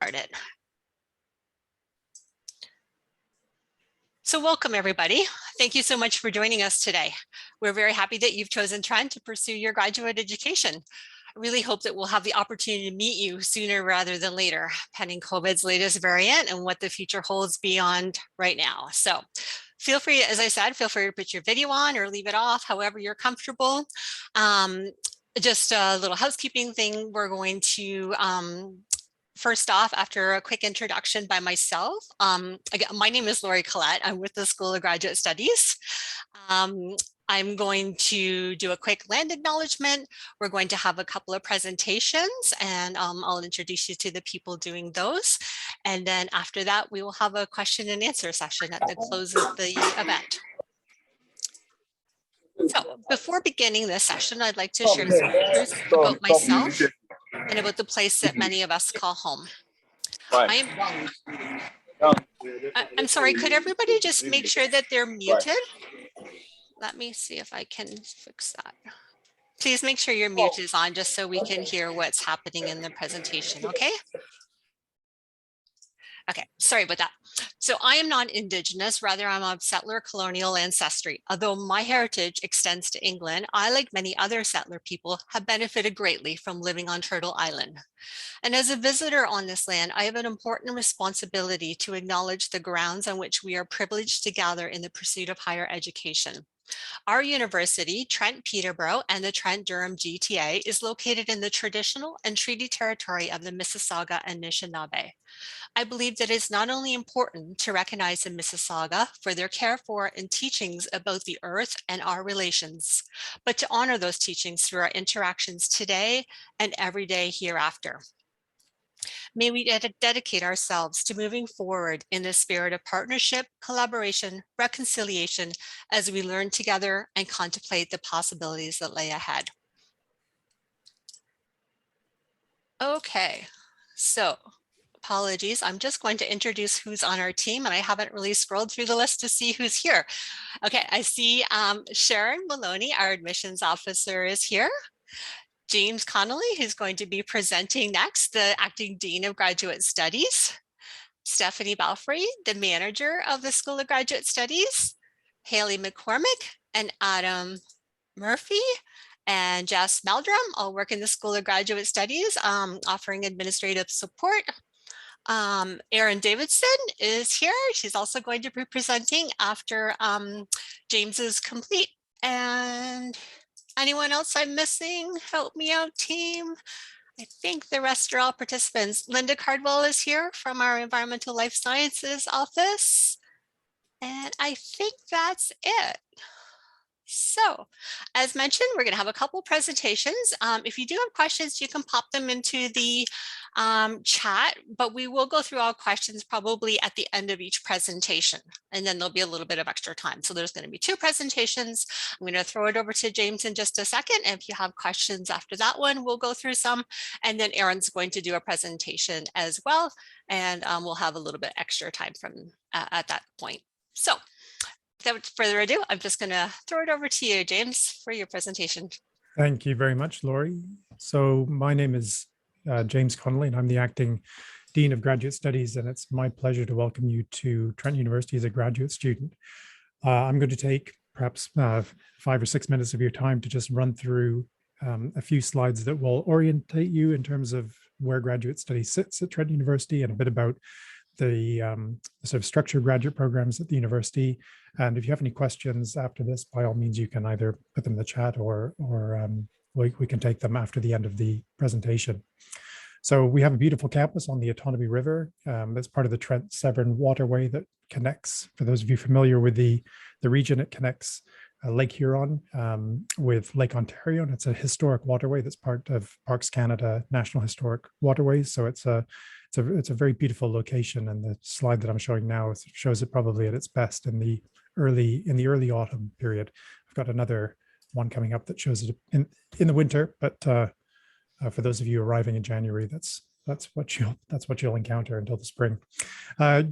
started. So welcome everybody. Thank you so much for joining us today. We're very happy that you've chosen Trent to pursue your graduate education. I really hope that we'll have the opportunity to meet you sooner rather than later, pending COVID's latest variant and what the future holds beyond right now. So feel free, as I said, feel free to put your video on or leave it off, however you're comfortable. Just a little housekeeping thing. We're going to first off, after a quick introduction by myself, again, my name is Lori Collette. I'm with the School of Graduate Studies. I'm going to do a quick land acknowledgement. We're going to have a couple of presentations and I'll introduce you to the people doing those. And then after that, we will have a question and answer session at the close of the event. So before beginning this session, I'd like to share some truths about myself and about the place that many of us call home. I'm sorry, could everybody just make sure that they're muted? Let me see if I can fix that. Please make sure your mute is on just so we can hear what's happening in the presentation, okay? Okay, sorry about that. So I am not Indigenous, rather I'm of settler colonial ancestry. Although my heritage extends to England, I, like many other settler people, have benefited greatly from living on Turtle Island. And as a visitor on this land, I have an important responsibility to acknowledge the grounds on which we are privileged to gather in the pursuit of higher education. Our university, Trent Peterborough and the Trent Durham GTA, is located in the traditional and treaty territory of the Mississauga and Anishinaabe. I believe that it's not only important to recognize the Mississauga for their care for and teachings about the earth and our relations, but to honor those teachings through our interactions today and every day hereafter. May we dedicate ourselves to moving forward in the spirit of partnership, collaboration, reconciliation, as we learn together and contemplate the possibilities that lay ahead. Okay, so apologies, I'm just going to introduce who's on our team, and I haven't really scrolled through the list to see who's here. Okay, I see Sharon Maloney, our admissions officer, is here. James Connolly, who's going to be presenting next, the Acting Dean of Graduate Studies. Stephanie Balfrey, the manager of the School of Graduate Studies. Haley McCormick and Adam Murphy and Jess Meldrum all work in the School of Graduate Studies, offering administrative support. Erin Davidson is here. She's also going to be presenting after James is complete. And anyone else I'm missing? Help me out, team. I think the rest are all participants. Linda Cardwell is here from our Environmental Life Sciences office. And I think that's it. So, as mentioned, we're going to have a couple presentations. If you do have questions, you can pop them into the chat, but we will go through all questions probably at the end of each presentation, and then there'll be a little bit of extra time. So there's going to be two presentations. I'm going to throw it over to James in just a second. And if you have questions after that one, we'll go through some, and then Erin's going to do a presentation as well, and we'll have a little bit extra time from at that point. So, without further ado, I'm just going to throw it over to you, James, for your presentation. Thank you very much, Lori. So my name is James Connolly, and I'm the Acting Dean of Graduate Studies, and it's my pleasure to welcome you to Trent University as a graduate student. I'm going to take perhaps 5 or 6 minutes of your time to just run through a few slides that will orientate you in terms of where graduate studies sits at Trent University and a bit about the sort of structured graduate programs at the university. And if you have any questions after this, by all means, you can either put them in the chat or we can take them after the end of the presentation. So we have a beautiful campus on the Otonabee River. That's part of the Trent Severn waterway that connects, for those of you familiar with the region, it connects Lake Huron with Lake Ontario, and it's a historic waterway that's part of Parks Canada National Historic Waterways. So it's a very beautiful location, and the slide that I'm showing now shows it probably at its best in the early autumn period. I've got another one coming up that shows it in the winter, but for those of you arriving in January, that's what you'll encounter until the spring.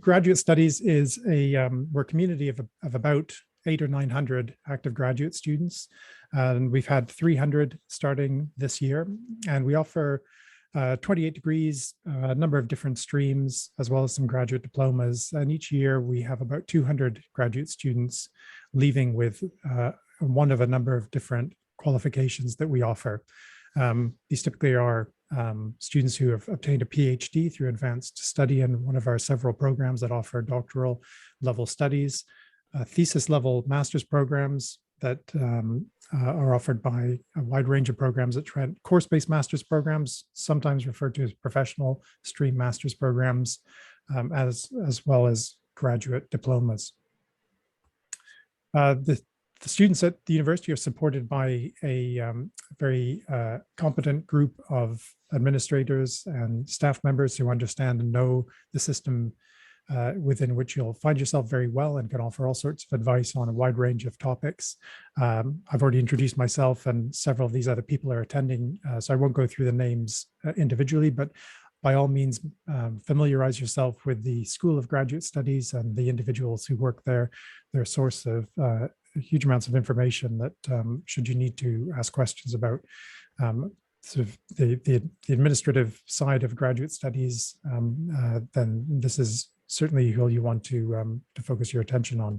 Graduate Studies is we're a community of about 800 or 900 active graduate students, and we've had 300 starting this year, and we offer 28 degrees, a number of different streams, as well as some graduate diplomas. And each year we have about 200 graduate students leaving with one of a number of different qualifications that we offer. These typically are students who have obtained a PhD through advanced study in one of our several programs that offer doctoral level studies, thesis level master's programs that are offered by a wide range of programs at Trent, course-based master's programs, sometimes referred to as professional stream master's programs, as well as graduate diplomas. The students at the university are supported by a very competent group of administrators and staff members who understand and know the system within which you'll find yourself very well and can offer all sorts of advice on a wide range of topics. I've already introduced myself, and several of these other people are attending, so I won't go through the names individually, but by all means, familiarize yourself with the School of Graduate Studies and the individuals who work there. They're a source of huge amounts of information that should you need to ask questions about sort of the administrative side of graduate studies, then this is certainly who you want to focus your attention on.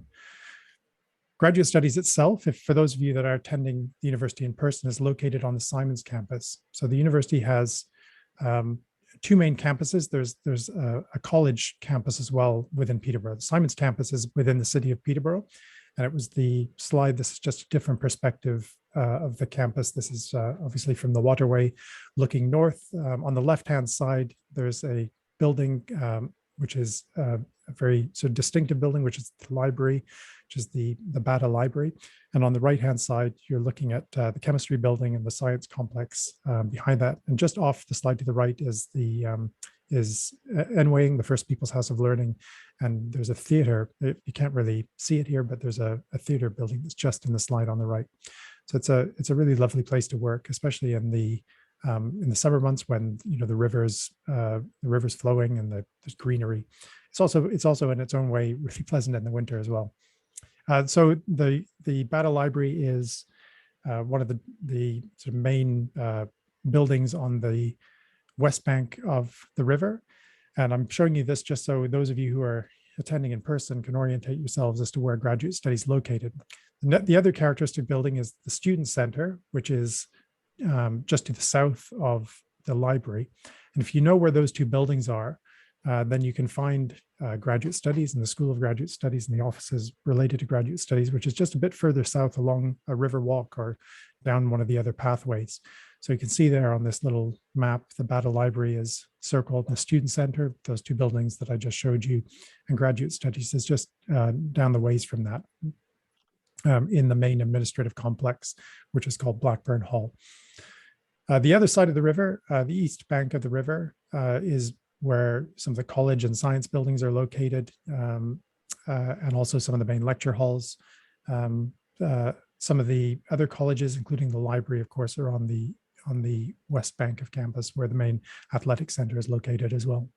Graduate studies itself, if for those of you that are attending the university in person, is located on the Simons campus. So the university has two main campuses. There's a college campus as well within Peterborough. The Simons campus is within the city of Peterborough. And it was the slide, this is just a different perspective of the campus. This is obviously from the waterway looking north. On the left-hand side, there's a building which is a very sort of distinctive building, which is the library, which is the Bata Library. And on the right-hand side, you're looking at the chemistry building and the science complex behind that. And just off the slide to the right is the Enwaying, the First People's House of Learning. And there's a theater. You can't really see it here, but there's a theater building that's just in the slide on the right. So it's a really lovely place to work, especially in the summer months when the river's flowing and there's greenery. It's also in its own way really pleasant in the winter as well. So the Bata Library is one of the sort of main buildings on the west bank of the river. And I'm showing you this just so those of you who are attending in person can orientate yourselves as to where graduate studies is located. The other characteristic building is the Student Center, which is just to the south of the library. And if you know where those two buildings are, then you can find graduate studies and the School of Graduate Studies and the offices related to graduate studies, which is just a bit further south along a river walk or down one of the other pathways. So you can see there on this little map, the Bata Library is circled, the Student Center, those two buildings that I just showed you, and Graduate Studies is just down the ways from that in the main administrative complex, which is called Blackburn Hall. The other side of the river, the east bank of the river, is where some of the college and science buildings are located, and also some of the main lecture halls. Some of the other colleges, including the library, of course, are on the west bank of campus, where the main athletic center is located as well.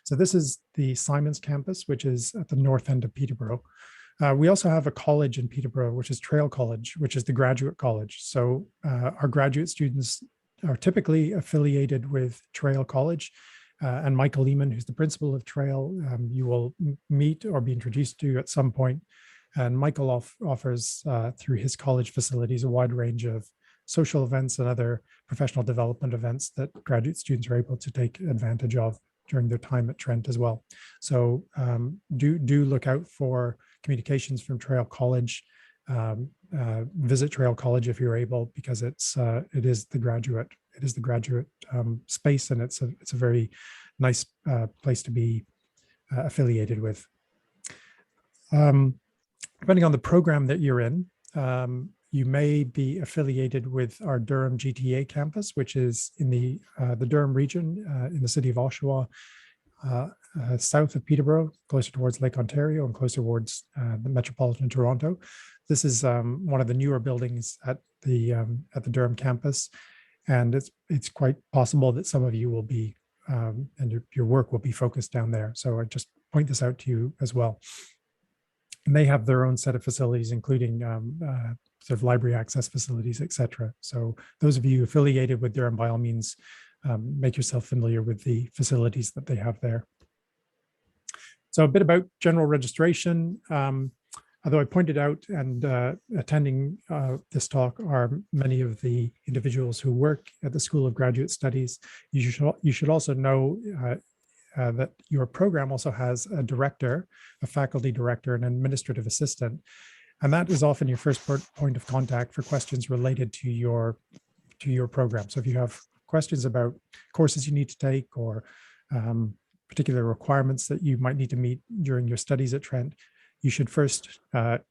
So this is the Simons campus, which is at the north end of Peterborough. We also have a college in Peterborough, which is Trail College, which is the graduate college. So our graduate students are typically affiliated with Trail College. And Michael Lehman, who's the principal of Trail, you will meet or be introduced to at some point. And Michael offers, through his college facilities, a wide range of social events and other professional development events that graduate students are able to take advantage of during their time at Trent as well. So do look out for communications from Trail College. Visit Trail College if you're able, because it is the graduate space, and it's a very nice place to be affiliated with. Depending on the program that you're in, you may be affiliated with our Durham GTA campus, which is in the Durham region in the city of Oshawa, south of Peterborough, closer towards Lake Ontario and closer towards the metropolitan Toronto. This is one of the newer buildings at the Durham campus, and it's quite possible that some of you will be and your work will be focused down there. So I just point this out to you as well. And they have their own set of facilities, including sort of library access facilities, etc. So those of you affiliated with Durham, by all means, make yourself familiar with the facilities that they have there. So a bit about general registration. Although I pointed out, and attending this talk are many of the individuals who work at the School of Graduate Studies, you should also know that your program also has a director, a faculty director, and an administrative assistant. And that is often your first point of contact for questions related to your program. So if you have questions about courses you need to take or particular requirements that you might need to meet during your studies at Trent, you should first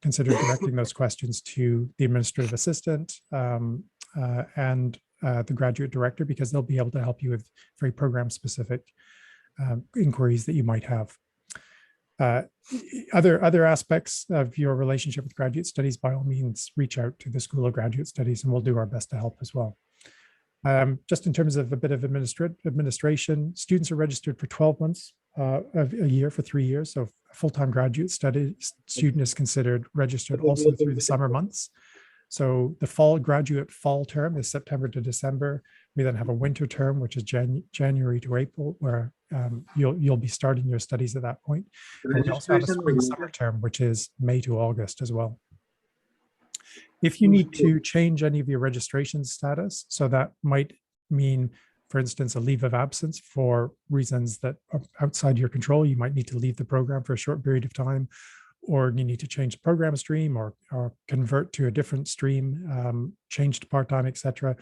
consider directing those questions to the administrative assistant and the graduate director, because they'll be able to help you with very program specific inquiries that you might have. Other aspects of your relationship with graduate studies, by all means, reach out to the School of Graduate Studies and we'll do our best to help as well. Just in terms of a bit of administration, students are registered for 12 months of a year for 3 years. So a full-time graduate student is considered registered also through the summer months. So the graduate fall term is September to December. We then have a winter term, which is January to April, where you'll be starting your studies at that point. And we also have a spring summer term, which is May to August as well. If you need to change any of your registration status, so that might mean, for instance, a leave of absence for reasons that are outside your control, you might need to leave the program for a short period of time, or you need to change the program stream or convert to a different stream, change to part-time, etc.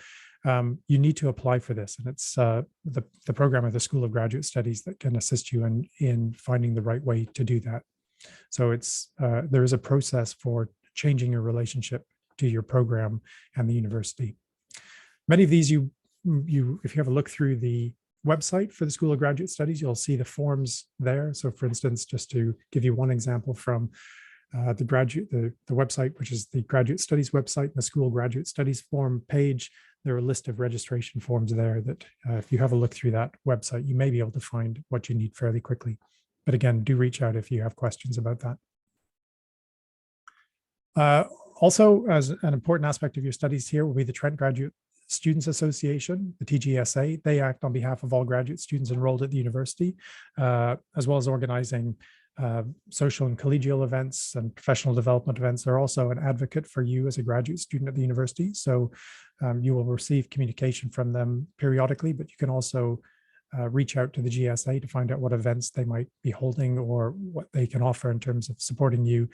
You need to apply for this. And it's the program of the School of Graduate Studies that can assist you in finding the right way to do that. So there is a process for changing your relationship to your program and the university. Many of these, if you have a look through the website for the School of Graduate Studies, you'll see the forms there. So for instance, just to give you one example from the website, which is the Graduate Studies website, the School of Graduate Studies form page, there are a list of registration forms there that if you have a look through that website, you may be able to find what you need fairly quickly. But again, do reach out if you have questions about that. Also, as an important aspect of your studies here will be the Trent Graduate Students Association, the TGSA. They act on behalf of all graduate students enrolled at the university, as well as organizing social and collegial events and professional development events. They're also an advocate for you as a graduate student at the university. So you will receive communication from them periodically, but you can also reach out to the GSA to find out what events they might be holding or what they can offer in terms of supporting you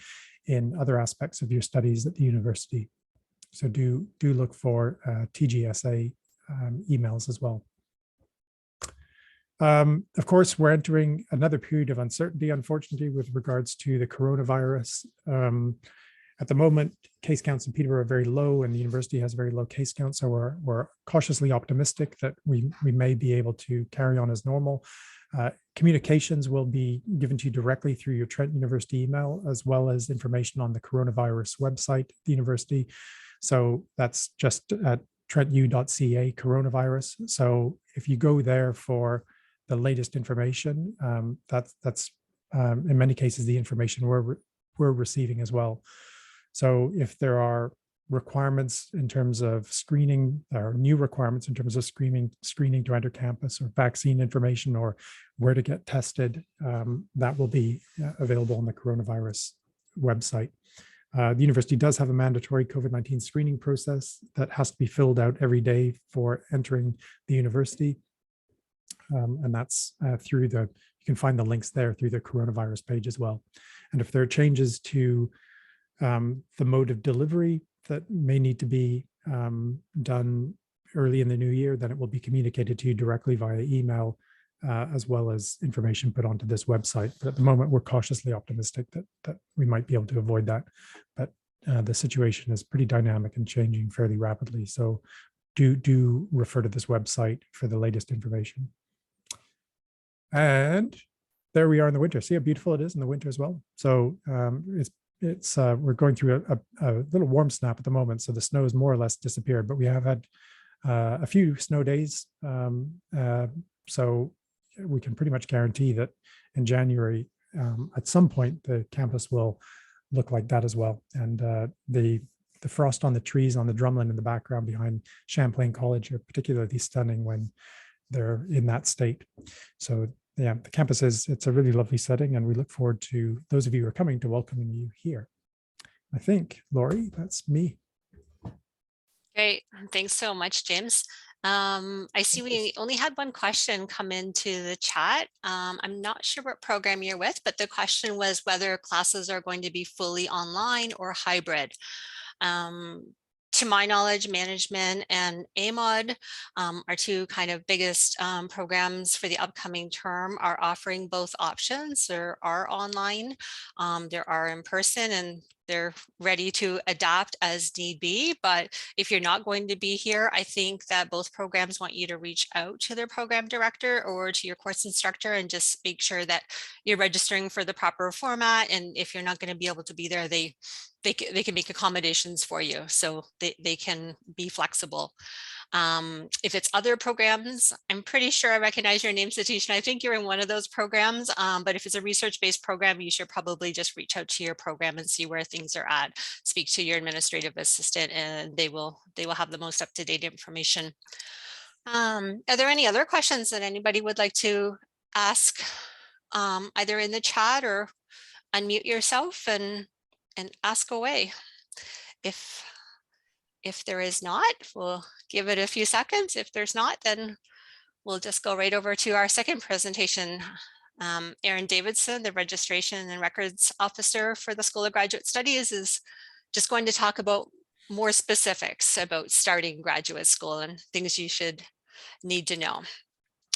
in other aspects of your studies at the university. So do look for TGSA emails as well. Of course, we're entering another period of uncertainty, unfortunately, with regards to the coronavirus. At the moment, case counts in Peterborough are very low and the university has very low case counts. So we're cautiously optimistic that we may be able to carry on as normal. Communications will be given to you directly through your Trent University email, as well as information on the coronavirus website at the university. So that's just at trentu.ca coronavirus. So if you go there for the latest information, that's in many cases the information we're receiving as well. So if there are requirements in terms of screening, or new requirements in terms of screening to enter campus, or vaccine information, or where to get tested, that will be available on the coronavirus website. The university does have a mandatory COVID-19 screening process that has to be filled out every day for entering the university. And that's you can find the links there through the coronavirus page as well. And if there are changes to the mode of delivery that may need to be done early in the new year, then it will be communicated to you directly via email, as well as information put onto this website. But at the moment, we're cautiously optimistic that we might be able to avoid that. But the situation is pretty dynamic and changing fairly rapidly. So do refer to this website for the latest information. And there we are in the winter. See how beautiful it is in the winter as well. So we're going through a little warm snap at the moment, so the snow has more or less disappeared, but we have had a few snow days. So we can pretty much guarantee that in January, at some point, the campus will look like that as well. And the frost on the trees on the drumlin in the background behind Champlain College are particularly stunning when they're in that state. So yeah, the campus it's a really lovely setting, and we look forward to those of you who are coming to welcoming you here. I think, Laurie, that's me. Great. Thanks so much, James. I see we only had one question come into the chat. I'm not sure what program you're with, but the question was whether classes are going to be fully online or hybrid. To my knowledge, management and AMOD, our two kind of biggest programs for the upcoming term, are offering both options. There are online, there are in person, and they're ready to adapt as need be. But if you're not going to be here, I think that both programs want you to reach out to their program director or to your course instructor and just make sure that you're registering for the proper format. And if you're not going to be able to be there, they can make accommodations for you, so they can be flexible. If it's other programs, I'm pretty sure I recognize your name, Satish, and I think you're in one of those programs. But if it's a research-based program, you should probably just reach out to your program and see where things are at. Speak to your administrative assistant, and they will have the most up-to-date information. Are there any other questions that anybody would like to ask, either in the chat or unmute yourself and ask away? If there is not, we'll give it a few seconds. If there's not, then we'll just go right over to our second presentation. Erin Davidson, the Registration and Records Officer for the School of Graduate Studies, is just going to talk about more specifics about starting graduate school and things you should need to know.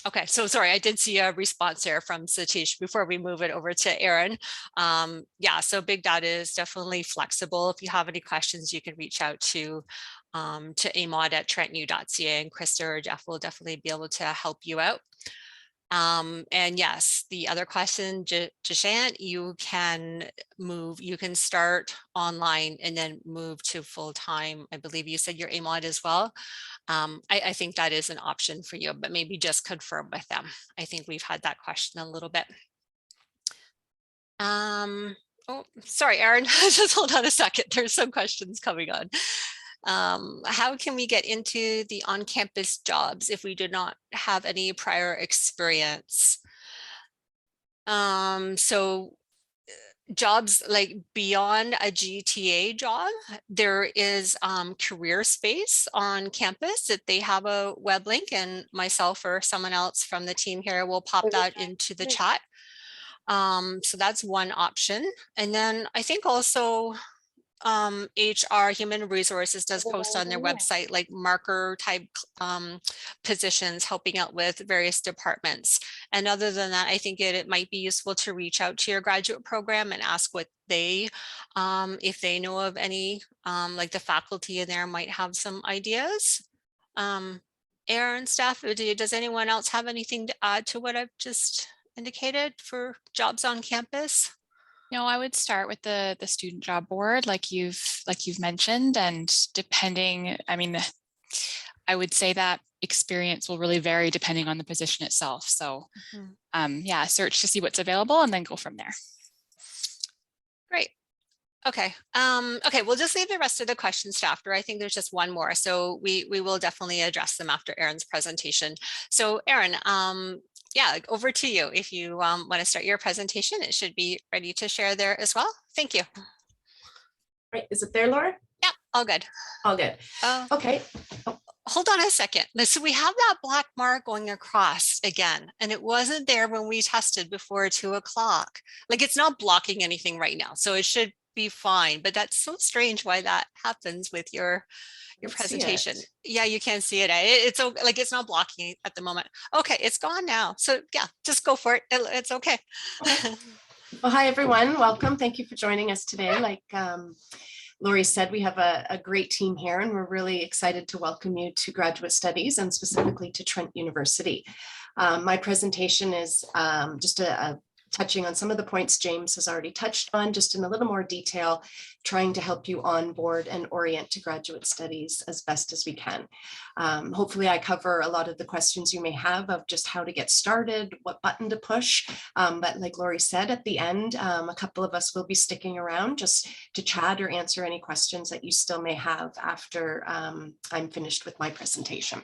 Okay, so sorry, I did see a response there from Satish before we move it over to Erin. Yeah, so Big Data is definitely flexible. If you have any questions, you can reach out to amod@trentu.ca, and Krista or Jeff will definitely be able to help you out. And yes, the other question, Jashant, you can start online and then move to full-time. I believe you said your AMOD as well. I think that is an option for you, but maybe just confirm with them. I think we've had that question a little bit. Oh, sorry, Erin, just hold on a second. There's some questions coming on. How can we get into the on-campus jobs if we do not have any prior experience? So jobs like beyond a GTA job, there is career space on campus that they have a web link, and myself or someone else from the team here will pop that into the chat. So that's one option. And then I think also HR, Human Resources, does post on their website like marker type positions helping out with various departments. And other than that, I think it might be useful to reach out to your graduate program and ask what they, if they know of any, like the faculty in there might have some ideas. Erin, staff, does anyone else have anything to add to what I've just indicated for jobs on campus? No, I would start with the student job board, like you've mentioned, and depending, I mean, I would say that experience will really vary depending on the position itself. So yeah, search to see what's available and then go from there. Great. Okay. Okay, we'll just leave the rest of the questions to after. I think there's just one more, so we will definitely address them after Erin's presentation. So Erin, yeah, over to you. If you want to start your presentation, it should be ready to share there as well. Thank you. Right, is it there, Laura? Yeah, all good. All good. Okay. Hold on a second. So we have that black mark going across again, and it wasn't there when we tested before 2 o'clock. Like it's not blocking anything right now, so it should be fine. But that's so strange why that happens with your presentation. Yeah, you can see it. It's like it's not blocking at the moment. Okay, it's gone now. So yeah, just go for it. It's okay. Well, hi everyone. Welcome. Thank you for joining us today. Like Laurie said, we have a great team here, and we're really excited to welcome you to Graduate Studies and specifically to Trent University. My presentation is just touching on some of the points James has already touched on, just in a little more detail, trying to help you onboard and orient to graduate studies as best as we can. Hopefully I cover a lot of the questions you may have of just how to get started, what button to push. But like Laurie said, at the end, a couple of us will be sticking around just to chat or answer any questions that you still may have after I'm finished with my presentation.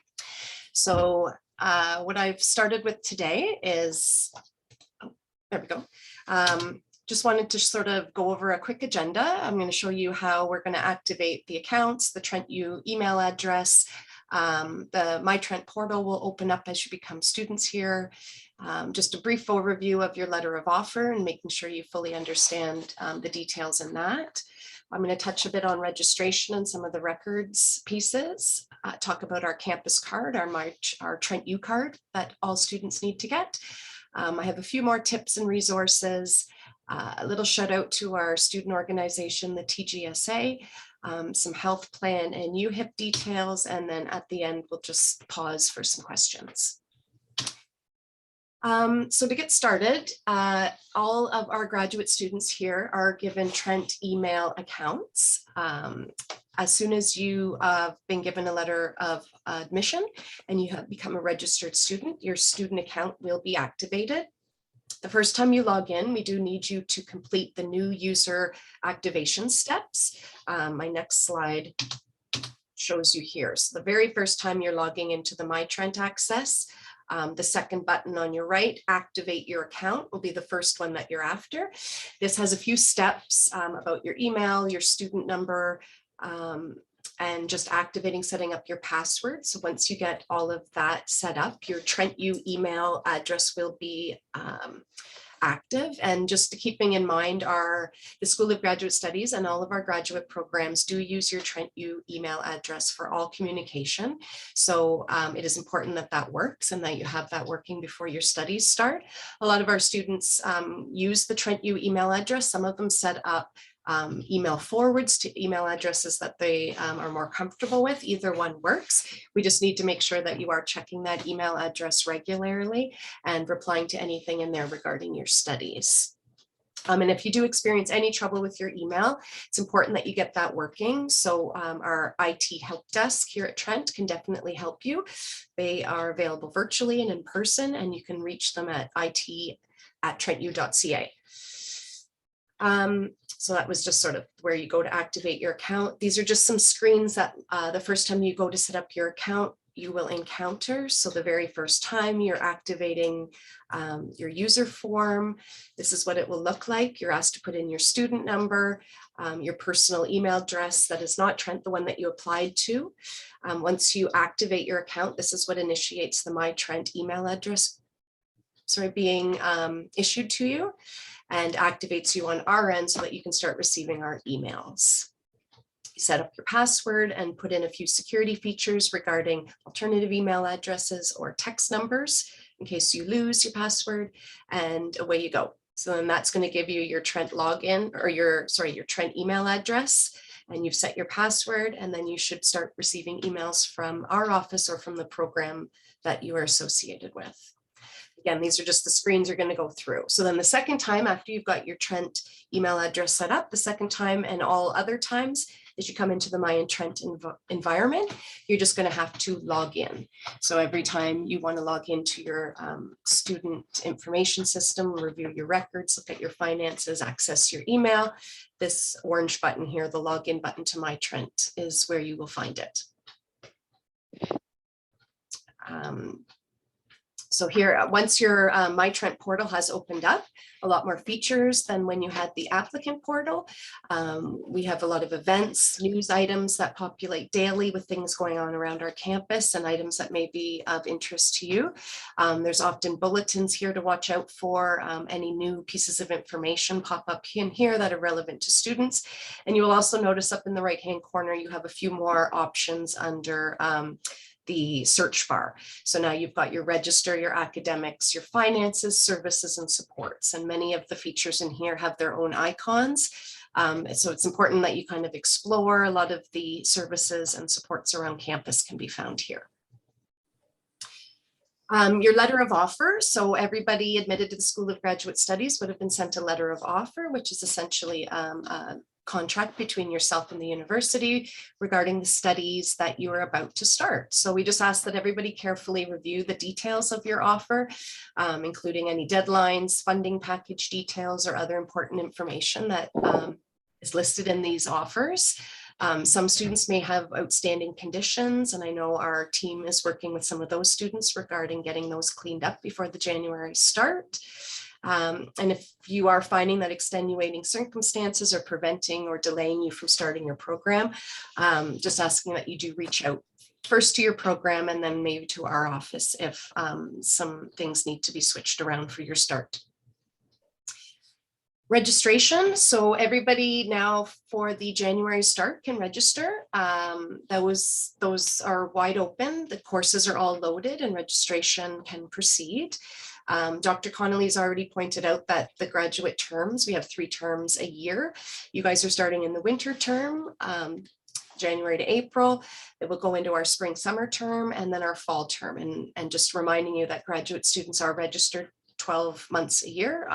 So what I've started with today is, oh, there we go. Just wanted to sort of go over a quick agenda. I'm going to show you how we're going to activate the accounts, the Trent U email address. The My Trent portal will open up as you become students here. Just a brief overview of your letter of offer and making sure you fully understand the details in that. I'm going to touch a bit on registration and some of the records pieces, talk about our campus card, our Trent U card that all students need to get. I have a few more tips and resources, a little shout out to our student organization, the TGSA, some health plan and UHIP details, and then at the end, we'll just pause for some questions. So to get started, all of our graduate students here are given Trent email accounts. As soon as you have been given a letter of admission and you have become a registered student, your student account will be activated. The first time you log in, we do need you to complete the new user activation steps. My next slide shows you here. So the very first time you're logging into the My Trent access, the second button on your right, activate your account, will be the first one that you're after. This has a few steps about your email, your student number, and just activating, setting up your password. So once you get all of that set up, your Trent U email address will be active. And just keeping in mind, the School of Graduate Studies and all of our graduate programs do use your Trent U email address for all communication. So it is important that that works and that you have that working before your studies start. A lot of our students use the Trent U email address. Some of them set up email forwards to email addresses that they are more comfortable with. Either one works. We just need to make sure that you are checking that email address regularly and replying to anything in there regarding your studies. And if you do experience any trouble with your email, it's important that you get that working. So our IT help desk here at Trent can definitely help you. They are available virtually and in person, and you can reach them at it@trentu.ca. So that was just sort of where you go to activate your account. These are just some screens that the first time you go to set up your account, you will encounter. So the very first time you're activating your user form, this is what it will look like. You're asked to put in your student number, your personal email address that is not Trent, the one that you applied to. Once you activate your account, this is what initiates the My Trent email address being issued to you, and activates you on our end so that you can start receiving our emails. You set up your password and put in a few security features regarding alternative email addresses or text numbers in case you lose your password, and away you go. So then that's going to give you your Trent login, or your Trent email address, and you've set your password, and then you should start receiving emails from our office or from the program that you are associated with. Again, these are just the screens you're going to go through. So then the second time, after you've got your Trent email address set up, the second time and all other times as you come into the My Trent environment, you're just going to have to log in. So every time you want to log into your student information system, review your records, look at your finances, access your email, this orange button here, the login button to My Trent, is where you will find it. So here, once your My Trent portal has opened up, a lot more features than when you had the applicant portal. We have a lot of events, news items that populate daily with things going on around our campus and items that may be of interest to you. There's often bulletins here to watch out for. Any new pieces of information pop up in here that are relevant to students. And you will also notice up in the right-hand corner, you have a few more options under the search bar. So now you've got your register, your academics, your finances, services, and supports. And many of the features in here have their own icons. So it's important that you kind of explore. A lot of the services and supports around campus can be found here. Your letter of offer. So everybody admitted to the School of Graduate Studies would have been sent a letter of offer, which is essentially a contract between yourself and the university regarding the studies that you are about to start. So we just ask that everybody carefully review the details of your offer, including any deadlines, funding package details, or other important information that is listed in these offers. Some students may have outstanding conditions, and I know our team is working with some of those students regarding getting those cleaned up before the January start. And if you are finding that extenuating circumstances are preventing or delaying you from starting your program, just asking that you do reach out first to your program and then maybe to our office if some things need to be switched around for your start. Registration. So everybody now for the January start can register. Those are wide open. The courses are all loaded and registration can proceed. Dr. Connolly's already pointed out that the graduate terms, we have 3 terms a year. You guys are starting in the winter term, January to April. It will go into our spring summer term and then our fall term. And just reminding you that graduate students are registered 12 months a year.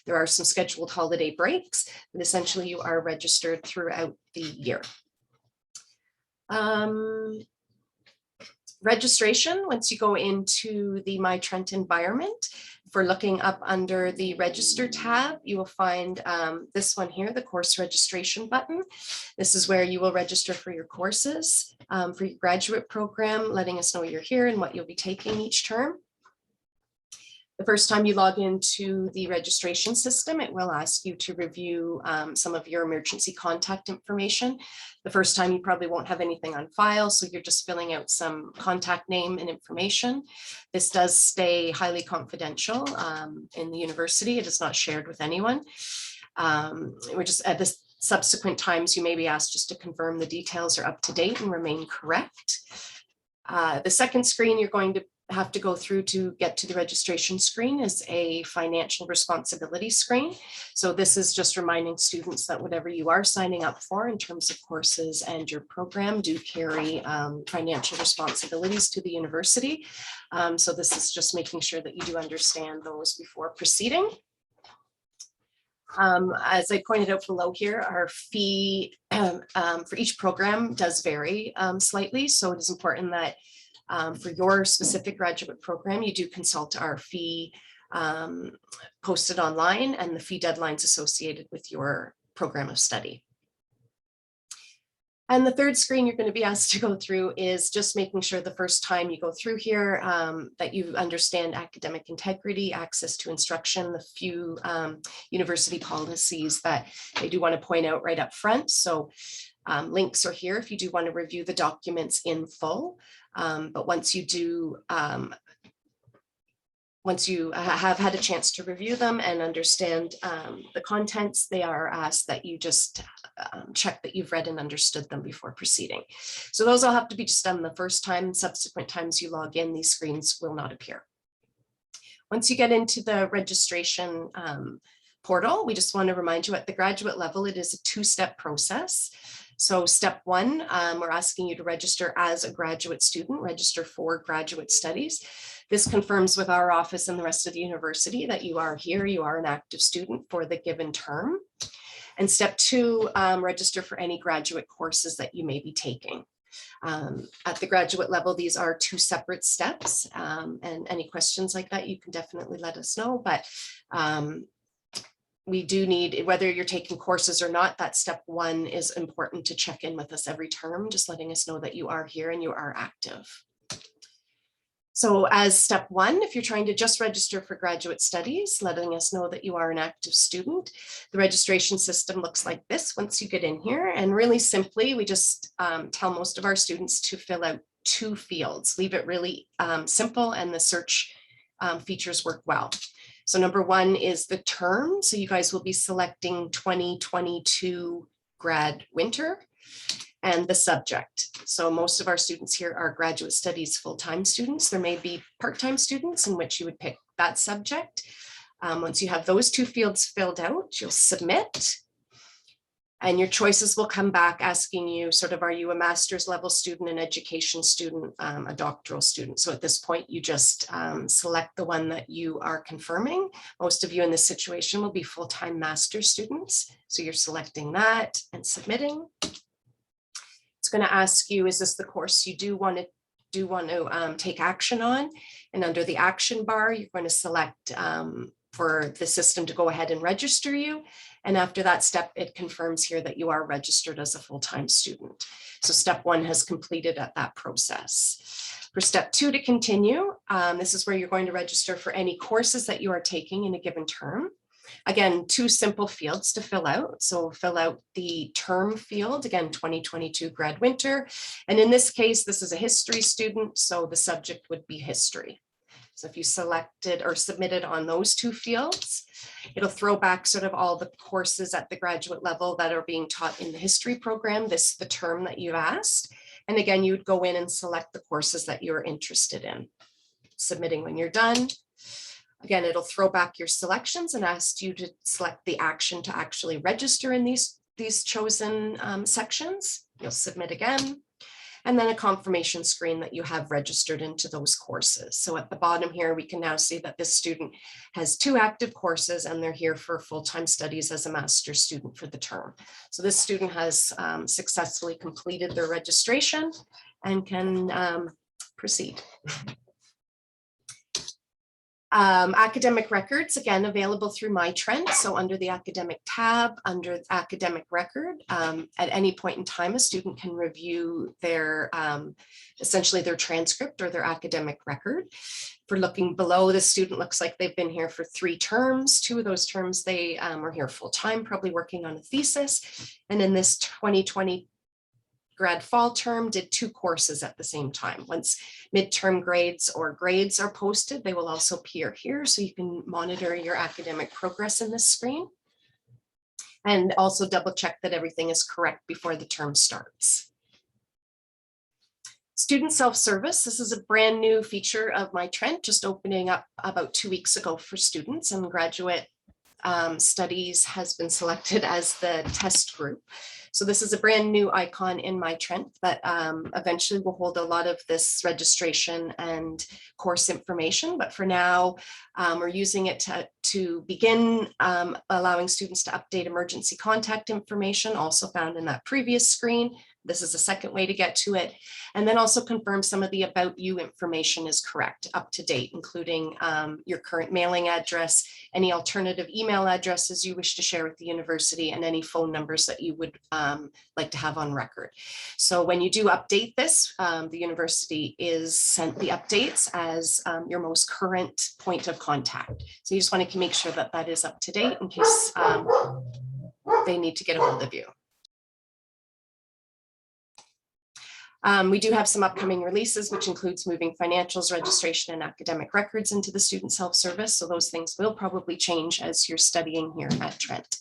There are some scheduled holiday breaks, but essentially you are registered throughout the year. Registration, once you go into the My Trent environment, if we're looking up under the register tab, you will find this one here, the course registration button. This is where you will register for your courses, for your graduate program, letting us know you're here and what you'll be taking each term. The first time you log into the registration system, it will ask you to review some of your emergency contact information. The first time you probably won't have anything on file, so you're just filling out some contact name and information. This does stay highly confidential in the university. It is not shared with anyone. We're just at this subsequent times, you may be asked just to confirm the details are up to date and remain correct. The second screen you're going to have to go through to get to the registration screen is a financial responsibility screen. So this is just reminding students that whatever you are signing up for in terms of courses and your program do carry financial responsibilities to the university. So this is just making sure that you do understand those before proceeding. As I pointed out below here, our fee for each program does vary slightly. So it is important that for your specific graduate program, you do consult our fee posted online and the fee deadlines associated with your program of study. And the third screen you're going to be asked to go through is just making sure the first time you go through here that you understand academic integrity, access to instruction, the few university policies that they do want to point out right up front. So links are here if you do want to review the documents in full. But once you do, once you have had a chance to review them and understand the contents, they are asked that you just check that you've read and understood them before proceeding. So those all have to be just done the first time. Subsequent times you log in, these screens will not appear. Once you get into the registration portal, we just want to remind you at the graduate level, it is a 2-step process. So step 1, we're asking you to register as a graduate student, register for graduate studies. This confirms with our office and the rest of the university that you are here, you are an active student for the given term. And step 2, register for any graduate courses that you may be taking. At the graduate level, these are 2 separate steps, and any questions like that, you can definitely let us know. But we do need, whether you're taking courses or not, that step 1 is important to check in with us every term, just letting us know that you are here and you are active. So as step 1, if you're trying to just register for graduate studies, letting us know that you are an active student, the registration system looks like this once you get in here. And really simply, we just tell most of our students to fill out 2 fields, leave it really simple, and the search features work well. So number 1 is the term. So you guys will be selecting 2022 grad winter, and the subject. So most of our students here are graduate studies full-time students. There may be part-time students in which you would pick that subject. Once you have those 2 fields filled out, you'll submit. And your choices will come back asking you sort of, are you a master's level student, an education student, a doctoral student? So at this point, you just select the one that you are confirming. Most of you in this situation will be full-time master's students. So you're selecting that and submitting. It's going to ask you, is this the course you do want to take action on? And under the action bar, you're going to select for the system to go ahead and register you. And after that step, it confirms here that you are registered as a full-time student. So step 1 has completed at that process. For step 2 to continue, this is where you're going to register for any courses that you are taking in a given term. Again, 2 simple fields to fill out. So fill out the term field, again, 2022 grad winter. And in this case, this is a history student, so the subject would be history. So if you selected or submitted on those 2 fields, it'll throw back sort of all the courses at the graduate level that are being taught in the history program, the term that you've asked. And again, you would go in and select the courses that you're interested in. Submitting when you're done. Again, it'll throw back your selections and ask you to select the action to actually register in these chosen sections. You'll submit again. And then a confirmation screen that you have registered into those courses. So at the bottom here, we can now see that this student has 2 active courses and they're here for full-time studies as a master's student for the term. So this student has successfully completed their registration and can proceed. Academic records, again, available through My Trent. So under the academic tab, under academic record, at any point in time, a student can review their, essentially their transcript or their academic record. For looking below, the student looks like they've been here for 3 terms. 2 of those terms, they are here full time, probably working on a thesis. And in this 2020 grad fall term, did 2 courses at the same time. Once midterm grades or grades are posted, they will also appear here, so you can monitor your academic progress in this screen. And also double check that everything is correct before the term starts. Student self-service. This is a brand new feature of My Trent, just opening up about 2 weeks ago for students, and graduate studies has been selected as the test group. So this is a brand new icon in My Trent that eventually will hold a lot of this registration and course information. But for now, we're using it to begin allowing students to update emergency contact information, also found in that previous screen. This is a second way to get to it. And then also confirm some of the about you information is correct, up to date, including your current mailing address, any alternative email addresses you wish to share with the university, and any phone numbers that you would like to have on record. So when you do update this, the university is sent the updates as your most current point of contact. So you just want to make sure that that is up to date in case they need to get a hold of you. We do have some upcoming releases, which includes moving financials, registration, and academic records into the student self-service. So those things will probably change as you're studying here at Trent.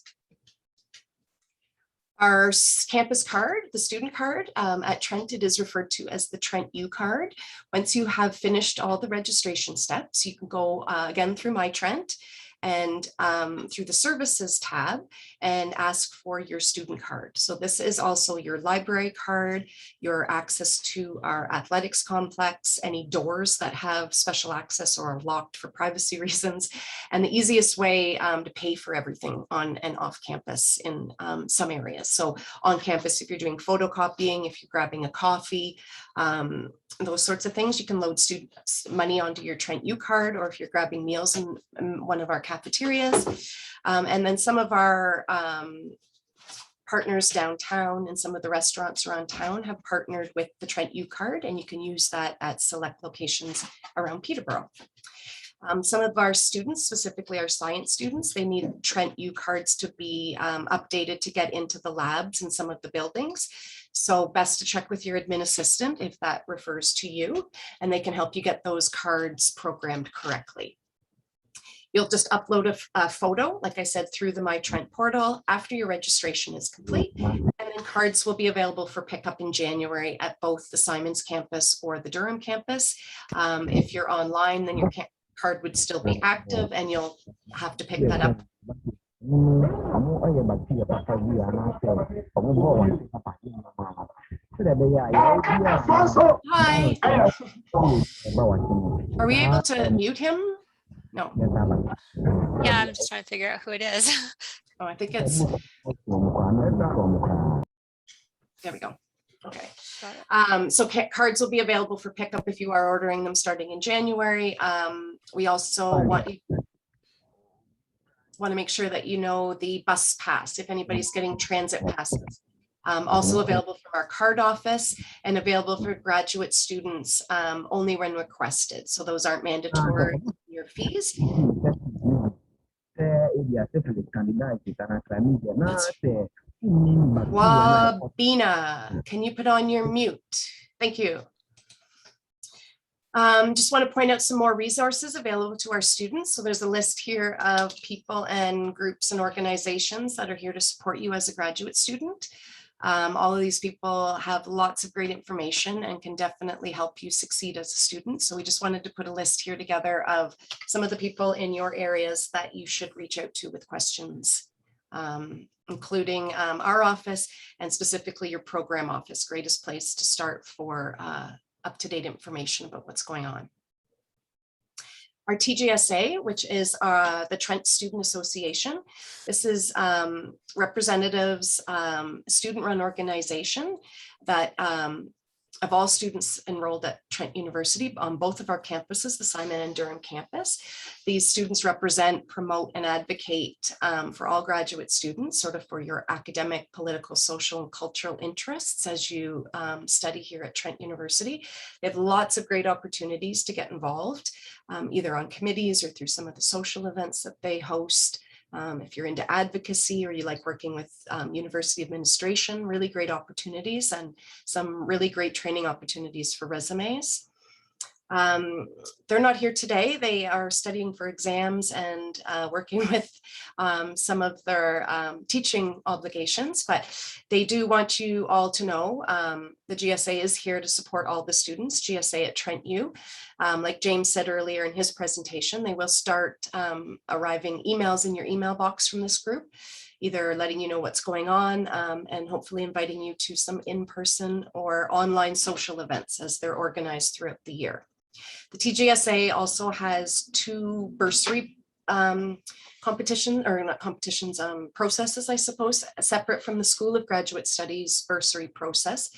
Our campus card, the student card at Trent, it is referred to as the Trent U card. Once you have finished all the registration steps, you can go again through My Trent and through the services tab and ask for your student card. So this is also your library card, your access to our athletics complex, any doors that have special access or are locked for privacy reasons, and the easiest way to pay for everything on and off campus in some areas. So on campus, if you're doing photocopying, if you're grabbing a coffee, those sorts of things, you can load student money onto your Trent U card, or if you're grabbing meals in one of our cafeterias. And then some of our partners downtown and some of the restaurants around town have partnered with the Trent U card, and you can use that at select locations around Peterborough. Some of our students, specifically our science students, they need Trent U cards to be updated to get into the labs in some of the buildings. So best to check with your admin assistant if that refers to you, and they can help you get those cards programmed correctly. You'll just upload a photo, like I said, through the My Trent portal after your registration is complete. And then cards will be available for pickup in January at both the Simons campus or the Durham campus. If you're online, then your card would still be active and you'll have to pick that up. Hi. Are we able to mute him? No. Yeah, I'm just trying to figure out who it is. Oh, I think it's. There we go. Okay. So cards will be available for pickup if you are ordering them starting in January. We also want you. want to make sure that you know the bus pass, if anybody's getting transit passes. Also available from our card office and available for graduate students only when requested. So those aren't mandatory your fees. Wabina, can you put on your mute? Thank you. Just want to point out some more resources available to our students. So there's a list here of people and groups and organizations that are here to support you as a graduate student. All of these people have lots of great information and can definitely help you succeed as a student. So we just wanted to put a list here together of some of the people in your areas that you should reach out to with questions, including our office and specifically your program office. Greatest place to start for up-to-date information about what's going on. Our TGSA, which is the Trent Student Association. This is representatives, student-run organization that of all students enrolled at Trent University on both of our campuses, the Simon and Durham campus. These students represent, promote, and advocate for all graduate students, sort of for your academic, political, social, and cultural interests as you study here at Trent University. They have lots of great opportunities to get involved, either on committees or through some of the social events that they host. If you're into advocacy or you like working with university administration, really great opportunities and some really great training opportunities for resumes. They're not here today. They are studying for exams and working with some of their teaching obligations, but they do want you all to know the GSA is here to support all the students, GSA at Trent U. Like James said earlier in his presentation, they will start arriving emails in your email box from this group, either letting you know what's going on and hopefully inviting you to some in-person or online social events as they're organized throughout the year. The TGSA also has two bursary processes, I suppose, separate from the School of Graduate Studies bursary process.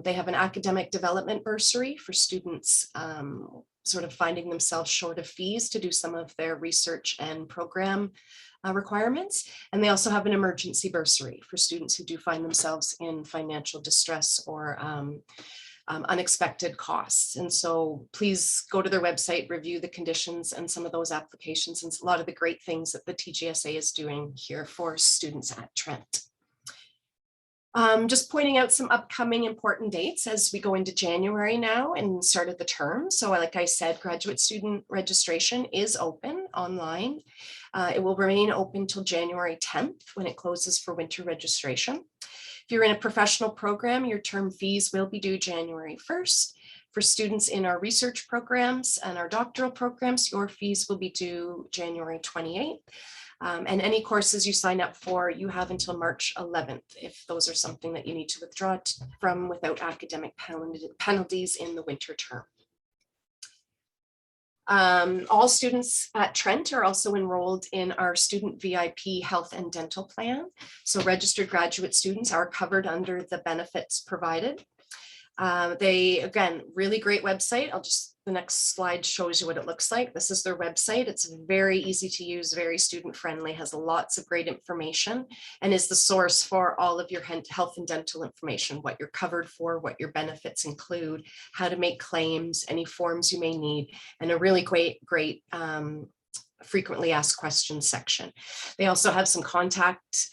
They have an academic development bursary for students sort of finding themselves short of fees to do some of their research and program requirements. And they also have an emergency bursary for students who do find themselves in financial distress or unexpected costs. And so please go to their website, review the conditions and some of those applications and a lot of the great things that the TGSA is doing here for students at Trent. Just pointing out some upcoming important dates as we go into January now and start of the term. So like I said, graduate student registration is open online. It will remain open till January 10th when it closes for winter registration. If you're in a professional program, your term fees will be due January 1st. For students in our research programs and our doctoral programs, your fees will be due January 28th. And any courses you sign up for, you have until March 11th, if those are something that you need to withdraw from without academic penalties in the winter term. All students at Trent are also enrolled in our student VIP health and dental plan. So registered graduate students are covered under the benefits provided. They, again, really great website. The next slide shows you what it looks like. This is their website. It's very easy to use, very student friendly, has lots of great information and is the source for all of your health and dental information, what you're covered for, what your benefits include, how to make claims, any forms you may need, and a really great frequently asked questions section. They also have some contact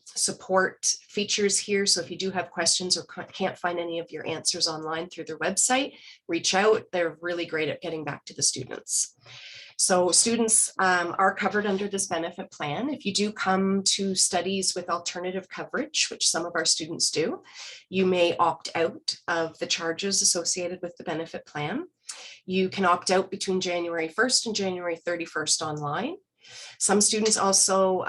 support features here. So if you do have questions or can't find any of your answers online through their website, reach out. They're really great at getting back to the students. So students are covered under this benefit plan. If you do come to studies with alternative coverage, which some of our students do, you may opt out of the charges associated with the benefit plan. You can opt out between January 1st and January 31st online. Some students also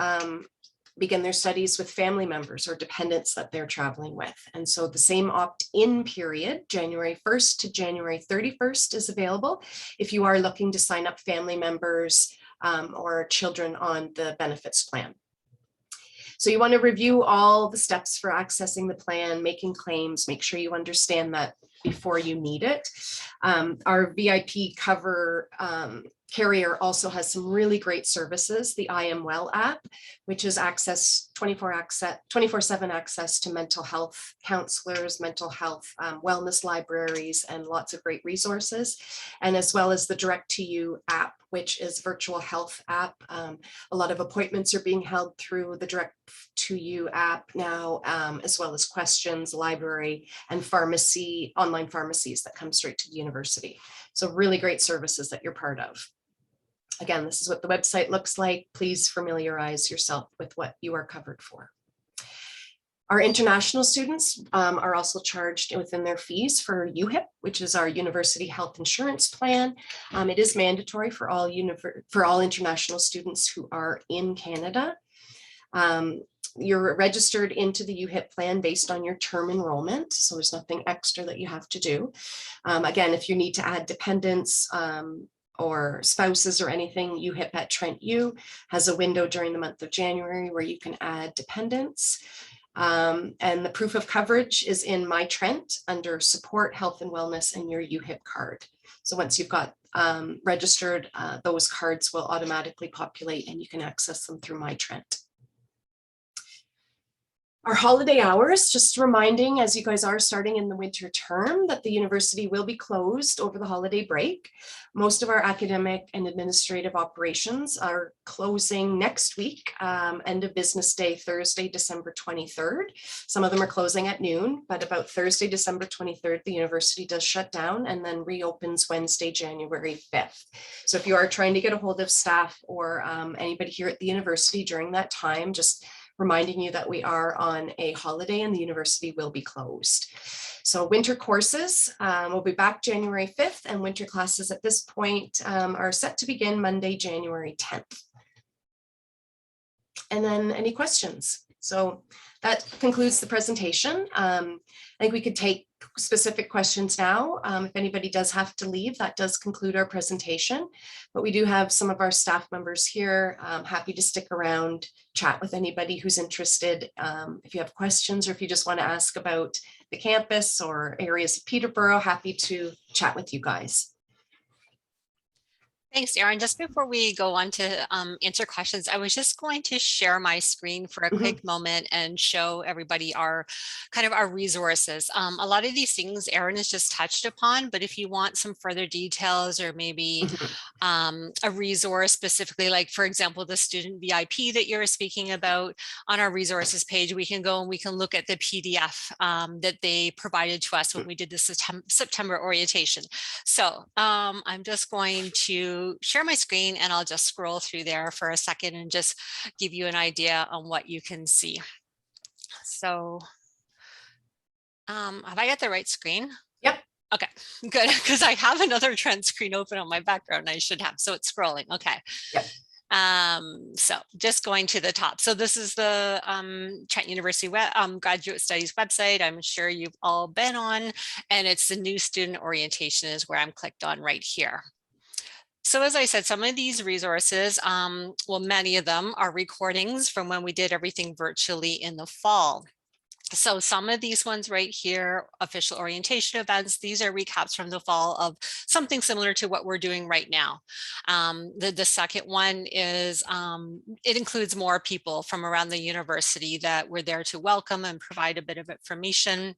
begin their studies with family members or dependents that they're traveling with. And so the same opt-in period, January 1st to January 31st, is available if you are looking to sign up family members or children on the benefits plan. So you want to review all the steps for accessing the plan, making claims, make sure you understand that before you need it. Our VIP cover Carrier also has some really great services, the I Am Well app, which is 24/7 access to mental health counselors, mental health wellness libraries, and lots of great resources. And as well as the Direct to You app, which is virtual health app. A lot of appointments are being held through the Direct to You app now, as well as questions, library, and pharmacy, online pharmacies that come straight to the university. So really great services that you're part of. Again, this is what the website looks like. Please familiarize yourself with what you are covered for. Our international students are also charged within their fees for UHIP, which is our University Health Insurance Plan. It is mandatory for all international students who are in Canada. You're registered into the UHIP plan based on your term enrollment, so there's nothing extra that you have to do. Again, if you need to add dependents, or spouses or anything, UHIP at Trent U has a window during the month of January where you can add dependents. And the proof of coverage is in My Trent under support, health and wellness, and your UHIP card. So once you've got registered, those cards will automatically populate and you can access them through My Trent. Our holiday hours, just reminding as you guys are starting in the winter term that the university will be closed over the holiday break. Most of our academic and administrative operations are closing next week, end of business day, Thursday, December 23rd. Some of them are closing at noon, but about Thursday, December 23rd, the university does shut down and then reopens Wednesday, January 5th. So if you are trying to get a hold of staff or anybody here at the university during that time, just reminding you that we are on a holiday and the university will be closed. So winter courses will be back January 5th, and winter classes at this point are set to begin Monday, January 10th. And then any questions? So that concludes the presentation. I think we could take specific questions now. If anybody does have to leave, that does conclude our presentation. But we do have some of our staff members here, happy to stick around, chat with anybody who's interested. If you have questions or if you just want to ask about the campus or areas of Peterborough, happy to chat with you guys. Thanks, Erin. Just before we go on to answer questions, I was just going to share my screen for a quick moment and show everybody our resources. A lot of these things Erin has just touched upon, but if you want some further details or maybe a resource specifically, like for example, the student VIP that you're speaking about, on our resources page, we can go and we can look at the PDF that they provided to us when we did the September orientation. So I'm just going to share my screen and I'll just scroll through there for a second and just give you an idea on what you can see. So have I got the right screen? Yep. Okay, good, because I have another Trent screen open on my background. I should have, so it's scrolling. Okay. Yep. So just going to the top. So this is the Trent University Graduate Studies website. I'm sure you've all been on, and it's the new student orientation is where I'm clicked on right here. So as I said, some of these resources, well, many of them are recordings from when we did everything virtually in the fall. So some of these ones right here, official orientation events, these are recaps from the fall of something similar to what we're doing right now. The second one is, it includes more people from around the university that were there to welcome and provide a bit of information.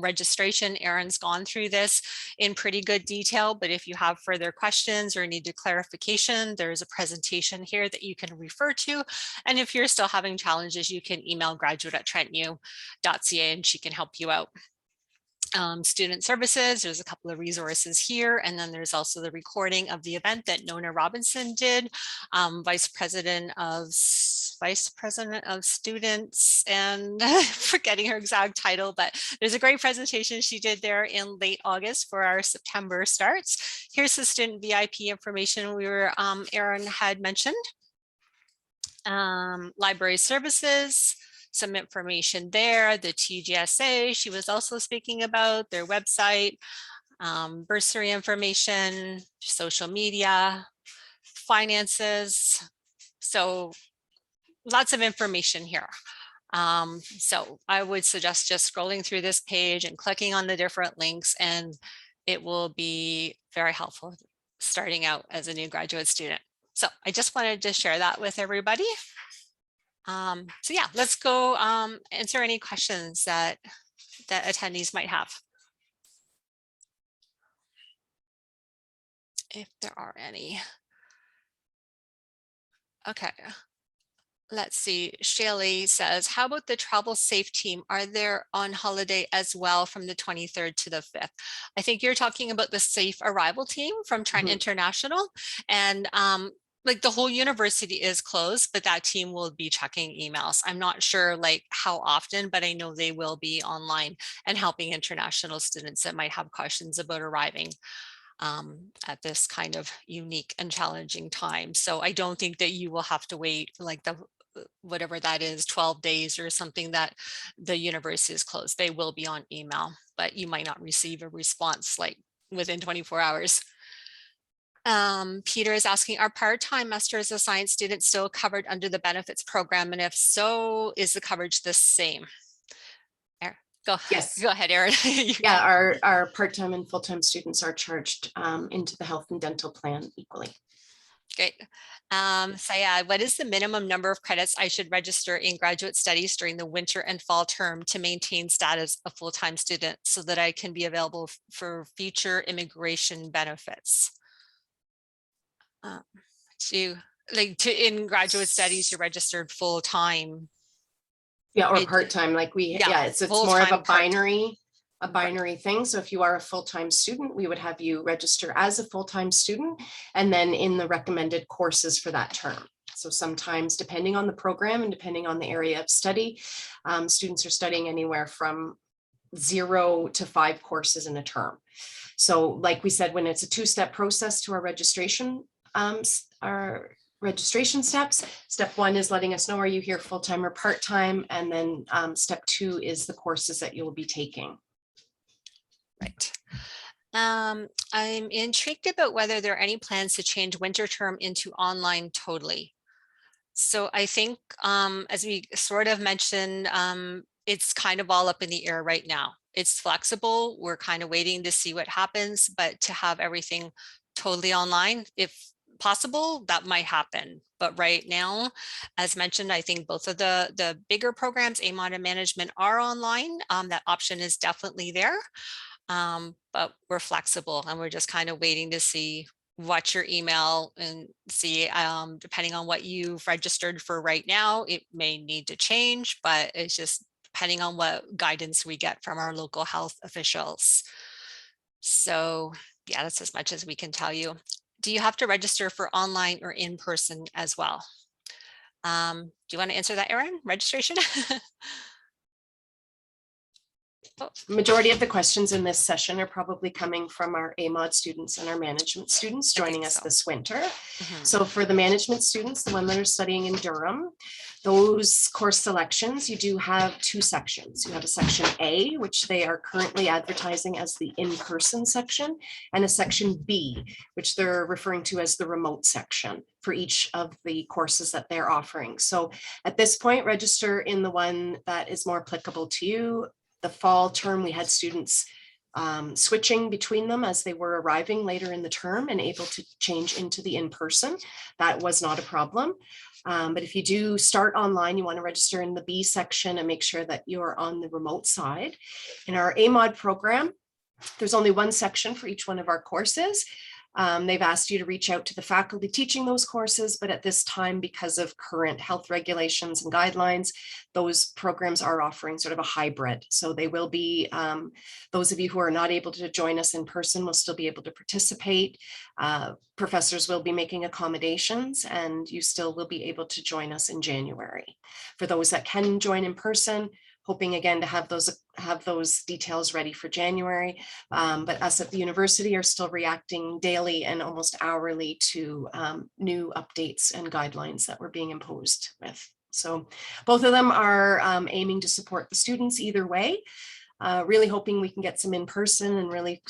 Registration, Erin's gone through this in pretty good detail, but if you have further questions or need clarification, there's a presentation here that you can refer to. And if you're still having challenges, you can email graduate@trentu.ca and she can help you out. Student services, there's a couple of resources here, and then there's also the recording of the event that Nona Robinson did, Vice President of Students, and forgetting her exact title, but there's a great presentation she did there in late August for our September starts. Here's the student VIP information Erin had mentioned. Library services, some information there, the TGSA she was also speaking about, their website, bursary information, social media, finances. So lots of information here. So I would suggest just scrolling through this page and clicking on the different links, and it will be very helpful. starting out as a new graduate student. So I just wanted to share that with everybody. So yeah, let's go answer any questions that attendees might have, if there are any. Okay. Let's see, Shaley says, how about the travel safe team? Are they on holiday as well from the 23rd to the 5th? I think you're talking about the safe arrival team from Trent International. And like the whole university is closed, but that team will be checking emails. I'm not sure like how often, but I know they will be online and helping international students that might have questions about arriving at this kind of unique and challenging time. So I don't think that you will have to wait like the whatever that is, 12 days or something that the university is closed. They will be on email, but you might not receive a response like within 24 hours. Peter is asking, are part-time Masters of Science students still covered under the benefits program? And if so, is the coverage the same? Yes. Go ahead, Erin. Yeah, our part-time and full-time students are charged into the health and dental plan equally. Great. So yeah, what is the minimum number of credits I should register in graduate studies during the winter and fall term to maintain status of full-time student so that I can be available for future immigration benefits? In graduate studies, you're registered full-time. Yeah, or part-time, like it's more of a binary thing. So if you are a full-time student, we would have you register as a full-time student and then in the recommended courses for that term. So sometimes depending on the program and depending on the area of study, students are studying anywhere from 0 to 5 courses in a term. So like we said, when it's a 2-step process to our registration steps. Step 1 is letting us know, are you here full-time or part-time? And then step 2 is the courses that you will be taking. Right. I'm intrigued about whether there are any plans to change winter term into online totally. So I think as we sort of mentioned, it's kind of all up in the air right now. It's flexible. We're kind of waiting to see what happens, but to have everything totally online, if possible, that might happen. But right now, as mentioned, I think both of the bigger programs, AMOD and management, are online. That option is definitely there. But we're flexible and we're just kind of waiting to see what your email and see, depending on what you've registered for right now, it may need to change, but it's just depending on what guidance we get from our local health officials. So yeah, that's as much as we can tell you. Do you have to register for online or in person as well? Do you want to answer that, Erin? Registration? Majority of the questions in this session are probably coming from our AMOD students and our management students joining us this winter. So for the management students, the one that are studying in Durham, those course selections, you do have 2 sections. You have a section A, which they are currently advertising as the in-person section, and a section B, which they're referring to as the remote section for each of the courses that they're offering. So at this point, register in the one that is more applicable to you. The fall term, we had students switching between them as they were arriving later in the term and able to change into the in-person. That was not a problem. But if you do start online, you want to register in the B section and make sure that you're on the remote side. In our AMOD program, there's only 1 section for each one of our courses. They've asked you to reach out to the faculty teaching those courses, but at this time, because of current health regulations and guidelines, those programs are offering sort of a hybrid. So they will be, those of you who are not able to join us in person will still be able to participate. Professors will be making accommodations and you still will be able to join us in January. For those that can join in person, hoping again to have those details ready for January. But us at the university are still reacting daily and almost hourly to new updates and guidelines that we're being imposed with. So both of them are aiming to support the students either way, really hoping we can get some in person and really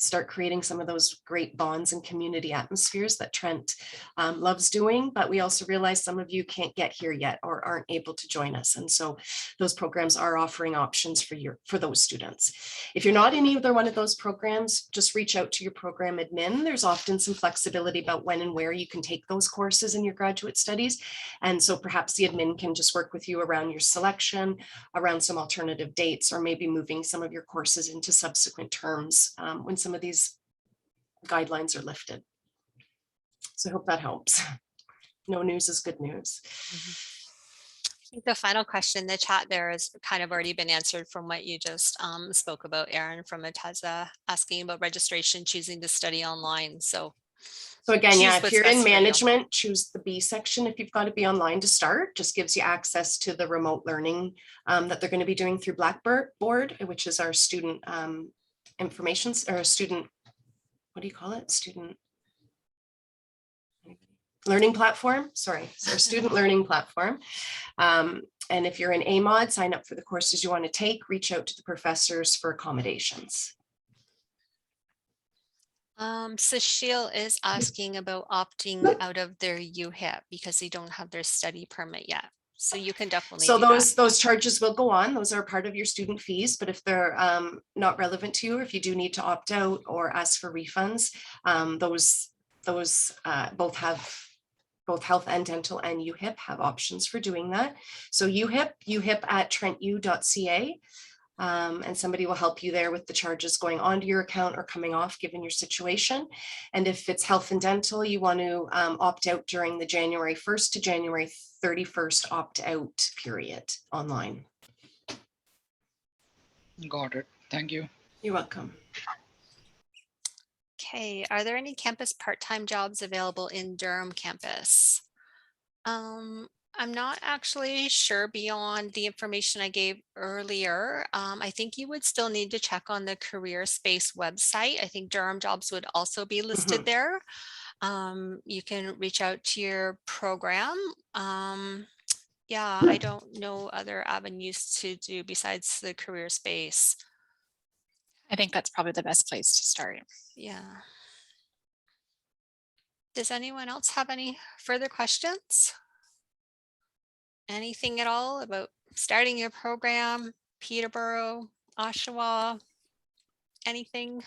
start creating some of those great bonds and community atmospheres that Trent loves doing. But we also realize some of you can't get here yet or aren't able to join us. And so those programs are offering options for those students. If you're not in either one of those programs, just reach out to your program admin. There's often some flexibility about when and where you can take those courses in your graduate studies. And so perhaps the admin can just work with you around your selection, around some alternative dates, or maybe moving some of your courses into subsequent terms when some of these guidelines are lifted. So I hope that helps. No news is good news. I think the final question in the chat there has kind of already been answered from what you just spoke about, Erin, from Ateza, asking about registration, choosing to study online. So again, yeah, if you're in best for you. management, choose the B section. If you've got to be online to start, just gives you access to the remote learning that they're going to be doing through Blackboard, which is our student information, or student, what do you call it? Student learning platform. Sorry, it's our student learning platform. And if you're in AMOD, sign up for the courses you want to take, reach out to the professors for accommodations. Sushil is asking about opting out of their UHIP because they don't have their study permit yet. So you can definitely So do those charges will go on. Those are part of your student fees, but if they're not relevant to you, or if you do need to opt out or ask for refunds, those both health and dental and UHIP have options for doing that. So UHIP at trentu.ca. And somebody will help you there with the charges going onto your account or coming off, given your situation. And if it's health and dental, you want to opt out during the January 1st to January 31st opt-out period online. Got it. Thank you. You're welcome. Okay, are there any campus part-time jobs available in Durham campus? I'm not actually sure beyond the information I gave earlier. I think you would still need to check on the career space website. I think Durham jobs would also be listed there. You can reach out to your program. Yeah, I don't know other avenues to do besides the career space. I think that's probably the best place to start. Yeah. Does anyone else have any further questions? Anything at all about starting your program, Peterborough, Oshawa, anything?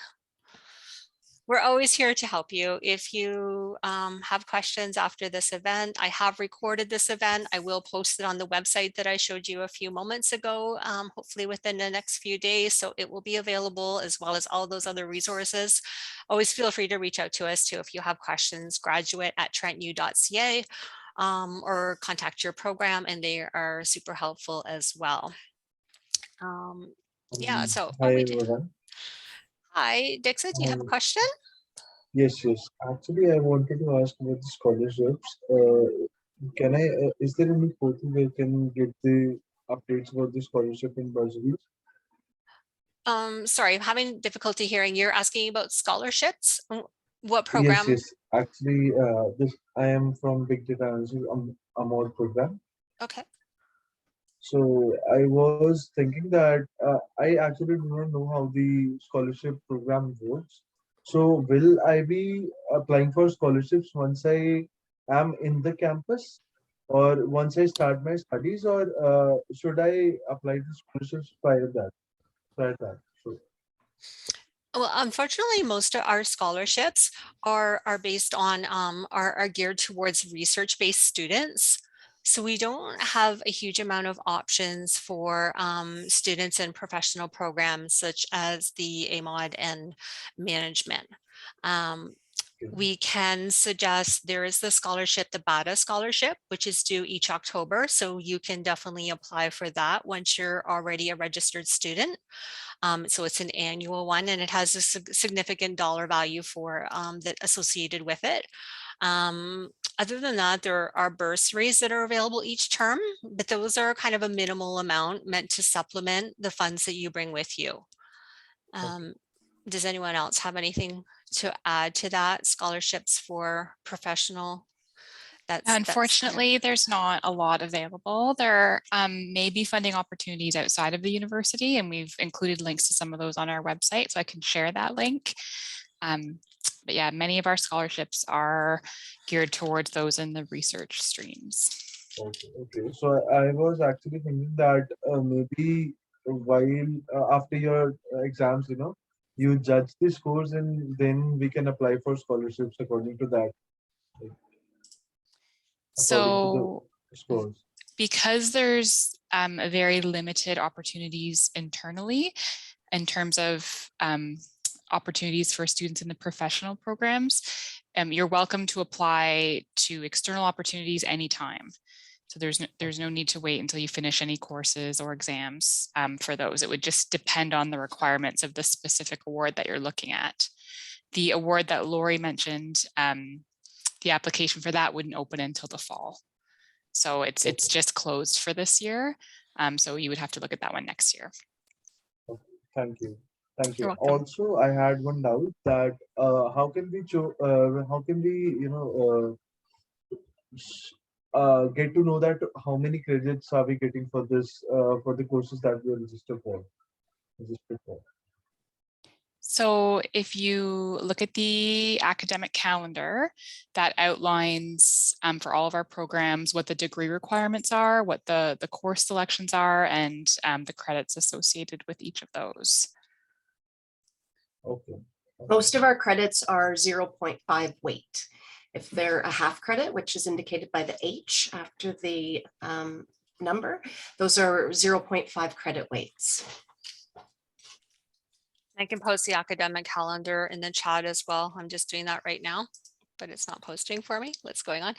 We're always here to help you. If you have questions after this event, I have recorded this event. I will post it on the website that I showed you a few moments ago, hopefully within the next few days. So it will be available as well as all those other resources. Always feel free to reach out to us too if you have questions, graduate@trentu.ca, or contact your program, and they are super helpful as well. Yeah, so Hi everyone. Hi, Dixon, do you have a question? Yes. Actually, I wanted to ask about the scholarships. Is there any portal where can get the updates about the scholarship and bursaries? Sorry, I'm having difficulty hearing. You're asking about scholarships? What program? Yes. Actually, I am from Big Data Analysis AMOD program. Okay. So I was thinking that I actually do not know how the scholarship program works. So will I be applying for scholarships once I am in the campus, or once I start my studies, or should I apply to scholarships prior that? So Well, unfortunately, most of our scholarships are based on are geared towards research-based students. So we don't have a huge amount of options for students in professional programs such as the AMOD and management. We can suggest there is the scholarship, the BADA scholarship, which is due each October. So you can definitely apply for that once you're already a registered student. So it's an annual one, and it has a significant dollar value for that associated with it. Other than that, there are bursaries that are available each term, but those are kind of a minimal amount meant to supplement the funds that you bring with you. Does anyone else have anything to add to that? Scholarships for professional That's Unfortunately, there's not a lot available. There may be funding opportunities outside of the university, and we've included links to some of those on our website, so I can share that link. But yeah, many of our scholarships are geared towards those in the research streams. Okay, okay. So I was actually thinking that maybe while after your exams, you judge the scores and then we can apply for scholarships according to that, like, according to So the scores. because there's a very limited opportunities internally in terms of opportunities for students in the professional programs, you're welcome to apply to external opportunities anytime. So there's no need to wait until you finish any courses or exams for those. It would just depend on the requirements of the specific award that you're looking at. The award that Lori mentioned, the application for that wouldn't open until the fall. So it's just closed for this year. So you would have to look at that one next year. Okay, thank you. Thank You're you. welcome. Also, I had one doubt that how can we get to know that how many credits are we getting for this for the courses that we are registered for? So if you look at the academic calendar, that outlines for all of our programs what the degree requirements are, what the course selections are, and the credits associated with each of those. Okay. Most of our credits are 0.5 weight. If they're a half credit, which is indicated by the H after the number, those are 0.5 credit weights. I can post the academic calendar in the chat as well. I'm just doing that right now, but it's not posting for me. What's going on?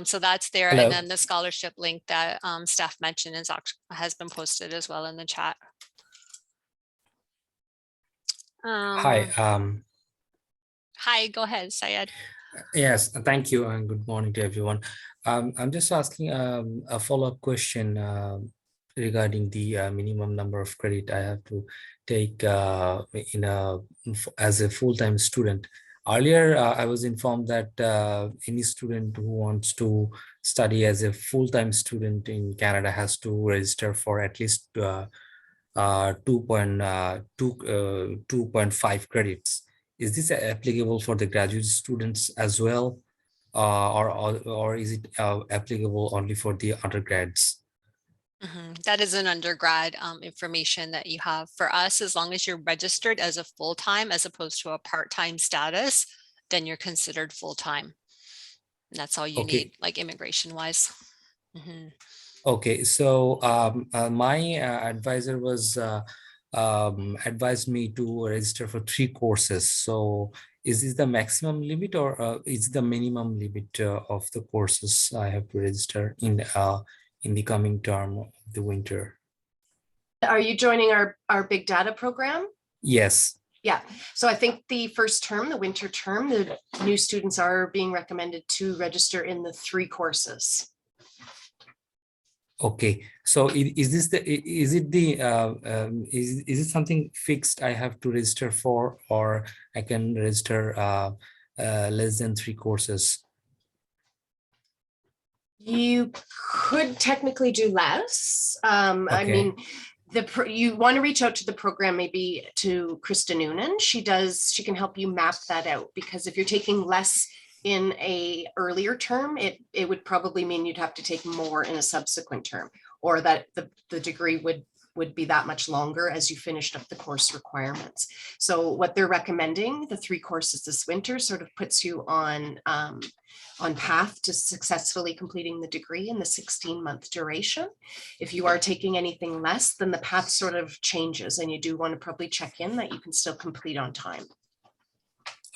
So that's there. Hello. And then the scholarship link that Steph mentioned has been posted as well in the chat. Hi. Hi, go ahead, Syed. Yes, thank you and good morning to everyone. I'm just asking a follow-up question regarding the minimum number of credit I have to take as a full-time student. Earlier, I was informed that any student who wants to study as a full-time student in Canada has to register for at least 2.5 credits. Is this applicable for the graduate students as well, or is it applicable only for the undergrads? That is an undergrad information that you have. For us, as long as you're registered as a full-time as opposed to a part-time status, then you're considered full-time. And that's all you need, like immigration-wise. Okay, so my advisor was advised me to register for 3 courses. So is this the maximum limit, or is the minimum limit of the courses I have to register in the coming term of the winter? Are you joining our big data program? Yes. Yeah, so I think the first term, the winter term, the new students are being recommended to register in the 3 courses. Okay, so is it something fixed I have to register for, or I can register less than 3 courses? You could technically do less. Okay. I mean, you want to reach out to the program, maybe to Krista Noonan. She can help you map that out, because if you're taking less in a earlier term, it would probably mean you'd have to take more in a subsequent term, or that the degree would be that much longer as you finished up the course requirements. So what they're recommending, the 3 courses this winter, sort of puts you on path to successfully completing the degree in the 16-month duration. If you are taking anything less, then the path sort of changes, and you do want to probably check in that you can still complete on time.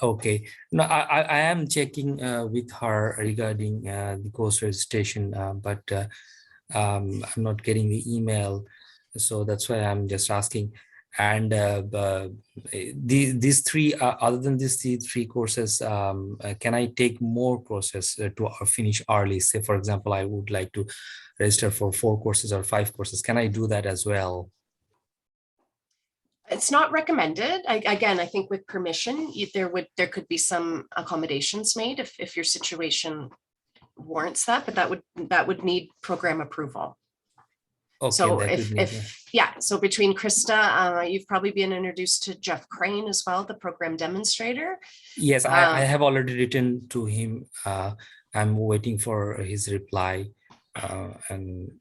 Okay, no, I am checking with her regarding the course registration, but I'm not getting the email, so that's why I'm just asking. And these 3, other than these 3 courses, can I take more courses to finish early? Say, for example, I would like to register for 4 courses or 5 courses. Can I do that as well? It's not recommended. Again, I think with permission, there could be some accommodations made if your situation warrants that, but that would need program approval. Okay, So that would need, so between Krista, you've probably been introduced to Jeff Crane as well, the program demonstrator. yes, I have already written to him. I'm waiting for his reply, and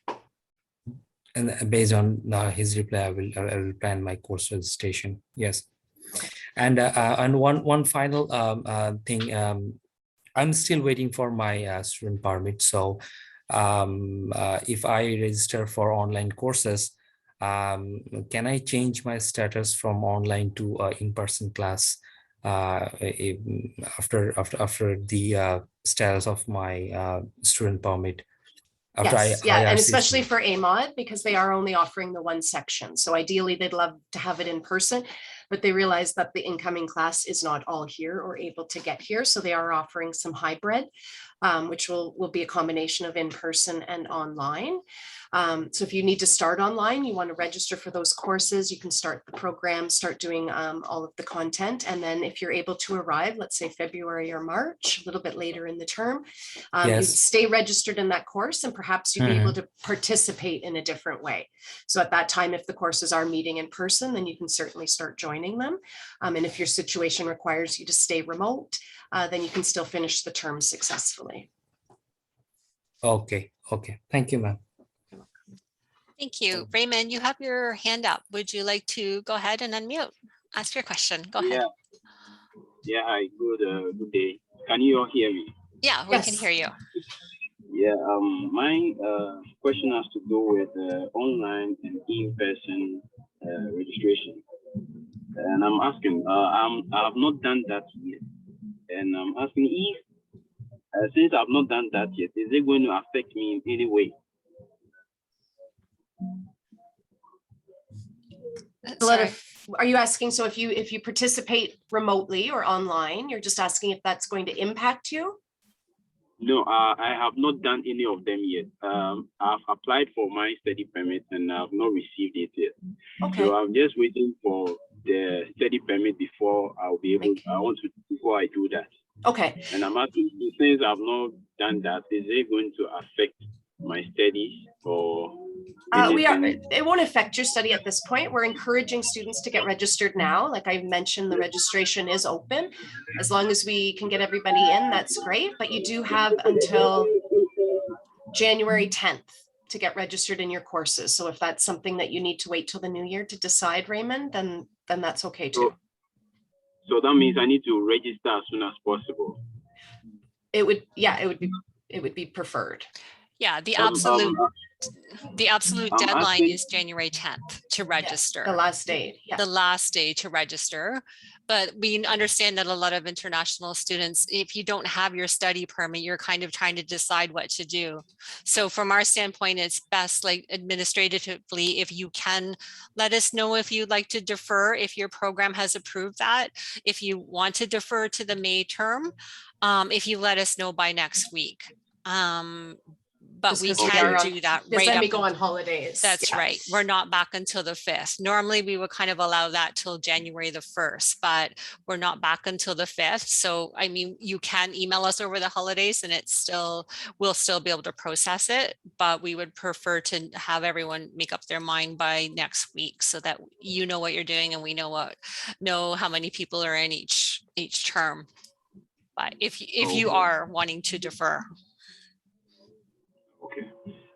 based on his reply, I will plan my course registration. Yes, and one final thing. I'm still waiting for my student permit. So if I register for online courses, can I change my status from online to in-person class after the status of my student permit? After Yes, yeah, and IRCC? especially for AMOD, because they are only offering the one section. So ideally, they'd love to have it in person, but they realize that the incoming class is not all here or able to get here. So they are offering some hybrid, which will be a combination of in-person and online. So if you need to start online, you want to register for those courses, you can start the program, start doing all of the content. And then if you're able to arrive, let's say February or March, a little bit later in the term, you Yes. stay registered in that course, and perhaps you'd be able to participate in a different way. So at that time, if the courses are meeting in person, then you can certainly start joining them. And if your situation requires you to stay remote, then you can still finish the term successfully. Okay. Thank you, ma'am. Thank you. Raymond, you have your hand up. Would you like to go ahead and unmute? Ask your question. Go ahead. Yeah, hi, good day. Can you all hear me? Yeah, we can Yes. hear you. Yeah, my question has to do with online and in-person registration. And I'm asking, I have not done that yet. And I'm asking if, since I've not done that yet, is it going to affect me in any way? Sorry. Are you asking, so if you participate remotely or online, you're just asking if that's going to impact you? No, I have not done any of them yet. I've applied for my study permit and I've not received it yet. Okay. So I'm just waiting for the study permit before I'll be able. Before I do that. Okay. And I'm asking, since I've not done that, is it going to affect my studies or? It won't affect your study at this point. We're encouraging students to get registered now. Like I mentioned, the registration is open. As long as we can get everybody in, that's great. But you do have until January 10th to get registered in your courses. So if that's something that you need to wait till the new year to decide, Raymond, then that's okay too. So that means I need to register as soon as possible. It would be preferred. Yeah, the absolute deadline is January 10th to register. The last day. Yeah. The last day to register. But we understand that a lot of international students, if you don't have your study permit, you're kind of trying to decide what to do. So from our standpoint, it's best, like administratively, if you can let us know if you'd like to defer, if your program has approved that, if you want to defer to the May term, if you let us know by next week. But we can do that right then up. we go on holidays. That's right. We're not back until the 5th. Normally we would kind of allow that till January the 1st, but we're not back until the 5th. So, I mean, you can email us over the holidays and we'll still be able to process it, but we would prefer to have everyone make up their mind by next week so that you know what you're doing and we know how many people are in each term. But if you are wanting to defer.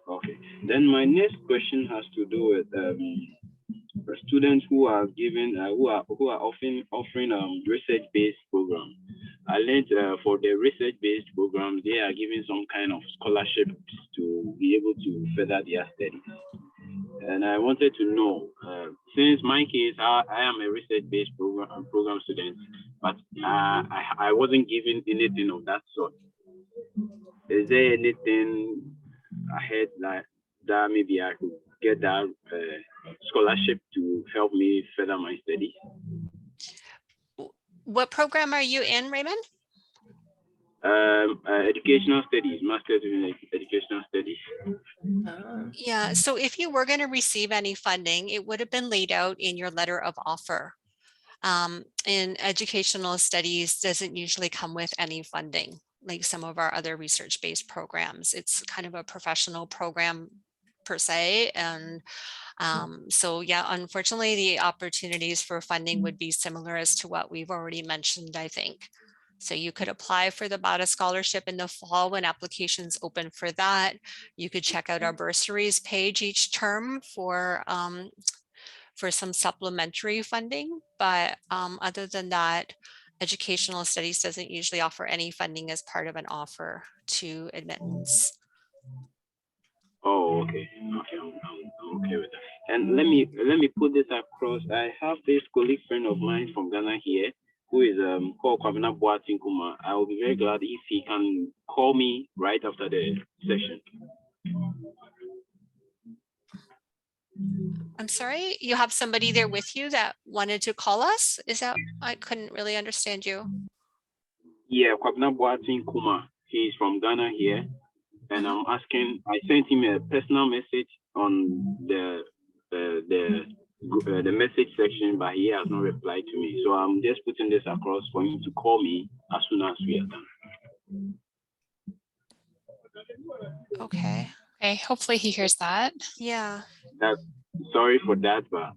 Okay. Then my next question has to do with students who are often offering research-based programs. I learned for the research-based programs, they are giving some kind of scholarships to be able to further their studies. And I wanted to know, since my case, I am a research-based program student, but I wasn't given anything of that sort. Is there anything ahead that maybe I could get that scholarship to help me further my studies? What program are you in, Raymond? Educational studies, master's in educational studies. Yeah, so if you were going to receive any funding, it would have been laid out in your letter of offer. And educational studies doesn't usually come with any funding. like some of our other research-based programs. It's kind of a professional program per se. And so yeah, unfortunately, the opportunities for funding would be similar as to what we've already mentioned, I think. So you could apply for the BADA scholarship in the fall when applications open for that. You could check out our bursaries page each term for some supplementary funding. But other than that, educational studies doesn't usually offer any funding as part of an offer to admittance. Oh, okay. Okay, I'm okay with that. And let me put this across. I have this colleague friend of mine from Ghana here who is called Kwabena Boating Kuma. I will be very glad if he can call me right after the session. I'm sorry, you have somebody there with you that wanted to call us? Is that, I couldn't really understand you. Yeah, Kwabena Boating Kuma. He's from Ghana here. And I'm asking, I sent him a personal message on the message section, but he has not replied to me. So I'm just putting this across for him to call me as soon as we are done. Okay. Okay, hopefully he hears that. Yeah. Sorry for that, but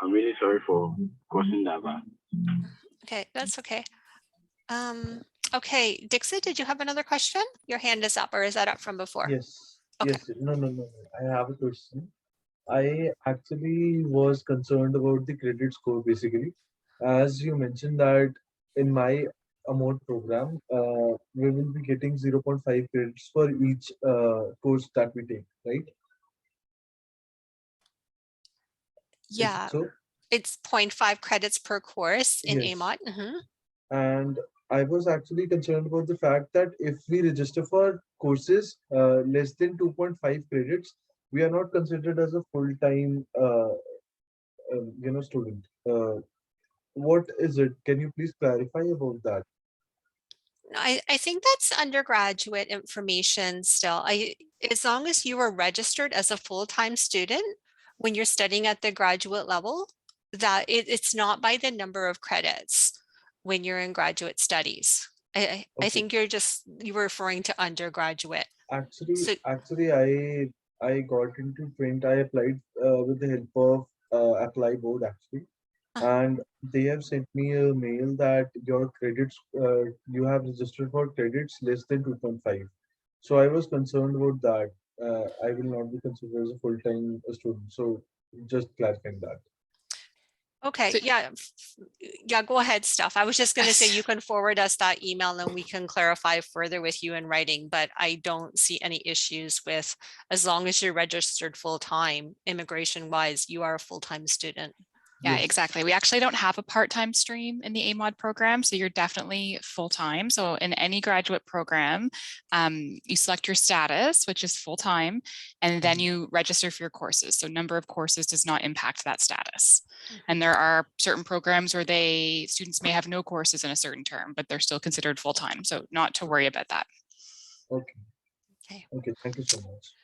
I'm really sorry for causing that. But Okay, that's okay. Okay, Dixit, did you have another question? Your hand is up, or is that up from before? Yes. Okay. Yes. No. I have a question. I actually was concerned about the credit score basically. As you mentioned that in my amount program, we will be getting 0.5 credits for each course that we take, right? Is it Yeah, so? it's 0.5 credits per course in Yes. AMOT. Mhm. And I was actually concerned about the fact that if we register for courses less than 2.5 credits, we are not considered as a full-time student. What is it? Can you please clarify about that? I think that's undergraduate information still. As long as you are registered as a full-time student when you're studying at the graduate level, that it's not by the number of credits when you're in graduate studies. I Okay. think you were referring to undergraduate. So Actually, I got into Trent. I applied with the help of Apply Board actually, and they have sent me a mail that your credits you have registered for credits less than 2.5. So I was concerned about that. I will not be considered as a full-time student. So just clarifying that. okay, So- yeah, go ahead, Steph. I was just going to say you can forward us that email and we can clarify further with you in writing, but I don't see any issues with, as long as you're registered full-time, immigration-wise, you are a full-time student. Yeah, Yes. exactly. We actually don't have a part-time stream in the AMOD program, so you're definitely full-time. So in any graduate program, you select your status, which is full-time, and then you register for your courses. So number of courses does not impact that status. And there are certain programs where students may have no courses in a certain term, but they're still considered full-time. So not to worry about that. Okay. Okay. Thank you so much.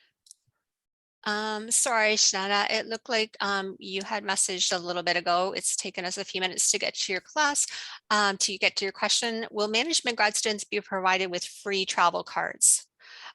Sorry, Shanna, it looked like you had messaged a little bit ago. It's taken us a few minutes to get to your class. To get to your question, will management grad students be provided with free travel cards?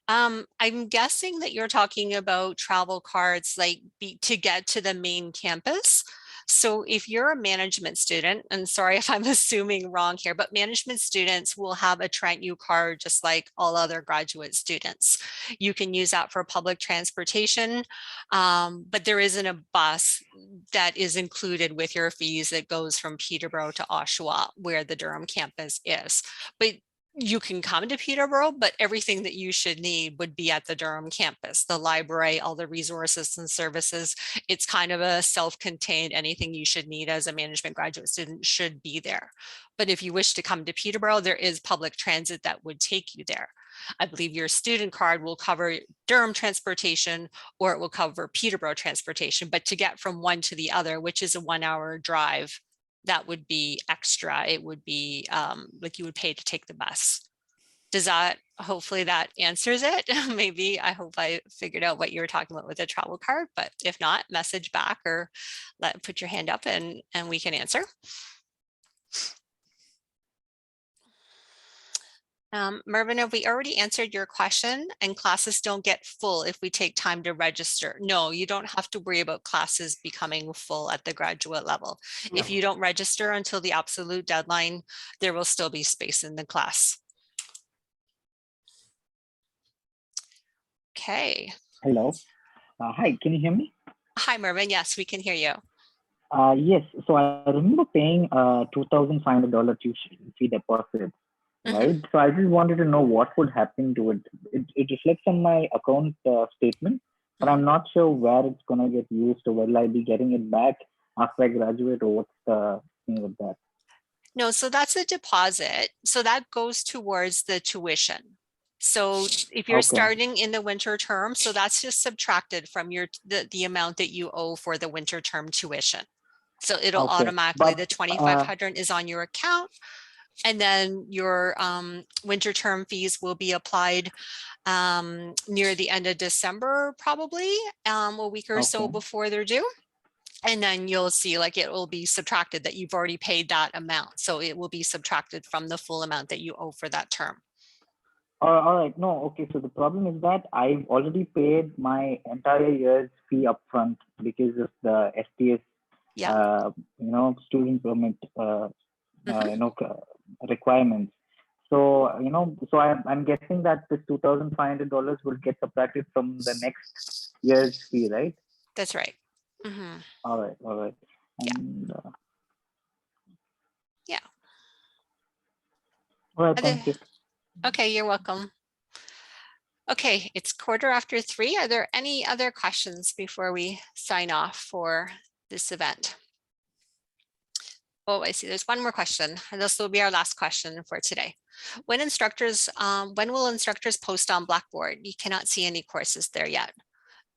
I'm guessing that you're talking about travel cards to get to the main campus. So if you're a management student, and sorry if I'm assuming wrong here, but management students will have a Trent U card just like all other graduate students. You can use that for public transportation, but there isn't a bus that is included with your fees that goes from Peterborough to Oshawa, where the Durham campus is. But you can come to Peterborough, but everything that you should need would be at the Durham campus, the library, all the resources and services. It's kind of a self-contained, anything you should need as a management graduate student should be there. But if you wish to come to Peterborough, there is public transit that would take you there. I believe your student card will cover Durham transportation or it will cover Peterborough transportation, but to get from one to the other, which is a 1-hour drive, that would be extra. It would be like you would pay to take the bus. Does that, hopefully that answers it. Maybe, I hope I figured out what you were talking about with the travel card, but if not, message back or put your hand up and we can answer. Mervyn, have we already answered your question? And classes don't get full if we take time to register. No, you don't have to worry about classes becoming full at the graduate level. If No. you don't register until the absolute deadline, there will still be space in the class. Okay. Hello. Hi, can you hear me? Hi, Mervyn. Yes, we can hear you. Yes. So I remember paying $2,500 tuition fee deposit, right? So I just wanted to know what would happen to it. It reflects on my account statement, but I'm not sure where it's going to get used, or will I be getting it back after I graduate, or what's the thing with that? No, so that's a deposit. So that goes towards the tuition. So if you're Okay. starting in the winter term, so that's just subtracted from the amount that you owe for the winter term tuition. So it'll Okay. automatically, But the 2,500 is on your account, and then your winter term fees will be applied near the end of December, probably a week or so okay. before they're due. And then you'll see like it will be subtracted that you've already paid that amount. So it will be subtracted from the full amount that you owe for that term. All right. No. Okay. So the problem is that I've already paid my entire year's fee upfront because of the STS, Yeah. student permit, requirements. So, so I'm guessing that this $2,500 will get subtracted from the next year's fee, right? That's right. Mm-hmm. All right. All right. Yeah. And, Yeah. all right. Thank you. Okay, you're welcome. Okay, it's 3:15. Are there any other questions before we sign off for this event? Oh, I see. There's one more question, and this will be our last question for today. When will instructors post on Blackboard? You cannot see any courses there yet.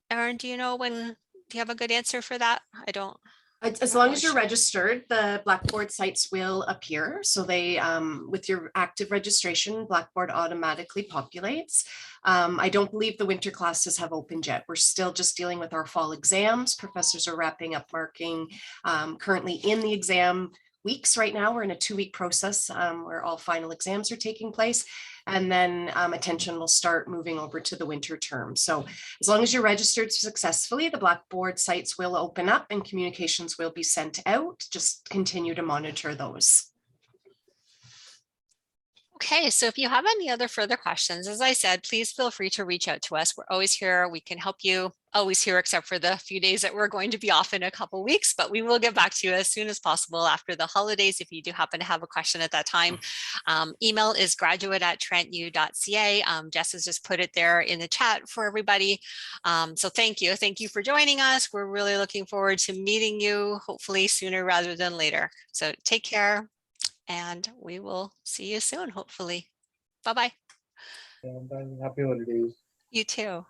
Erin, do you know when? Do you have a good answer for that? I don't. As long as you're registered, the Blackboard sites will appear. So they, with your active registration, Blackboard automatically populates. I don't believe the winter classes have opened yet. We're still just dealing with our fall exams. Professors are wrapping up marking currently in the exam weeks right now. We're in a 2-week process where all final exams are taking place. And then attention will start moving over to the winter term. So as long as you're registered successfully, the Blackboard sites will open up and communications will be sent out. Just continue to monitor those. Okay, so if you have any other further questions, as I said, please feel free to reach out to us. We're always here. We can help you. Always here, except for the few days that we're going to be off in a couple of weeks, but we will get back to you as soon as possible after the holidays. If you do happen to have a question at that time, email is graduate@trentu.ca. Jess has just put it there in the chat for everybody. So thank you. Thank you for joining us. We're really looking forward to meeting you, hopefully sooner rather than later. So take care. And we will see you soon, hopefully. Bye-bye. And happy holidays. You too.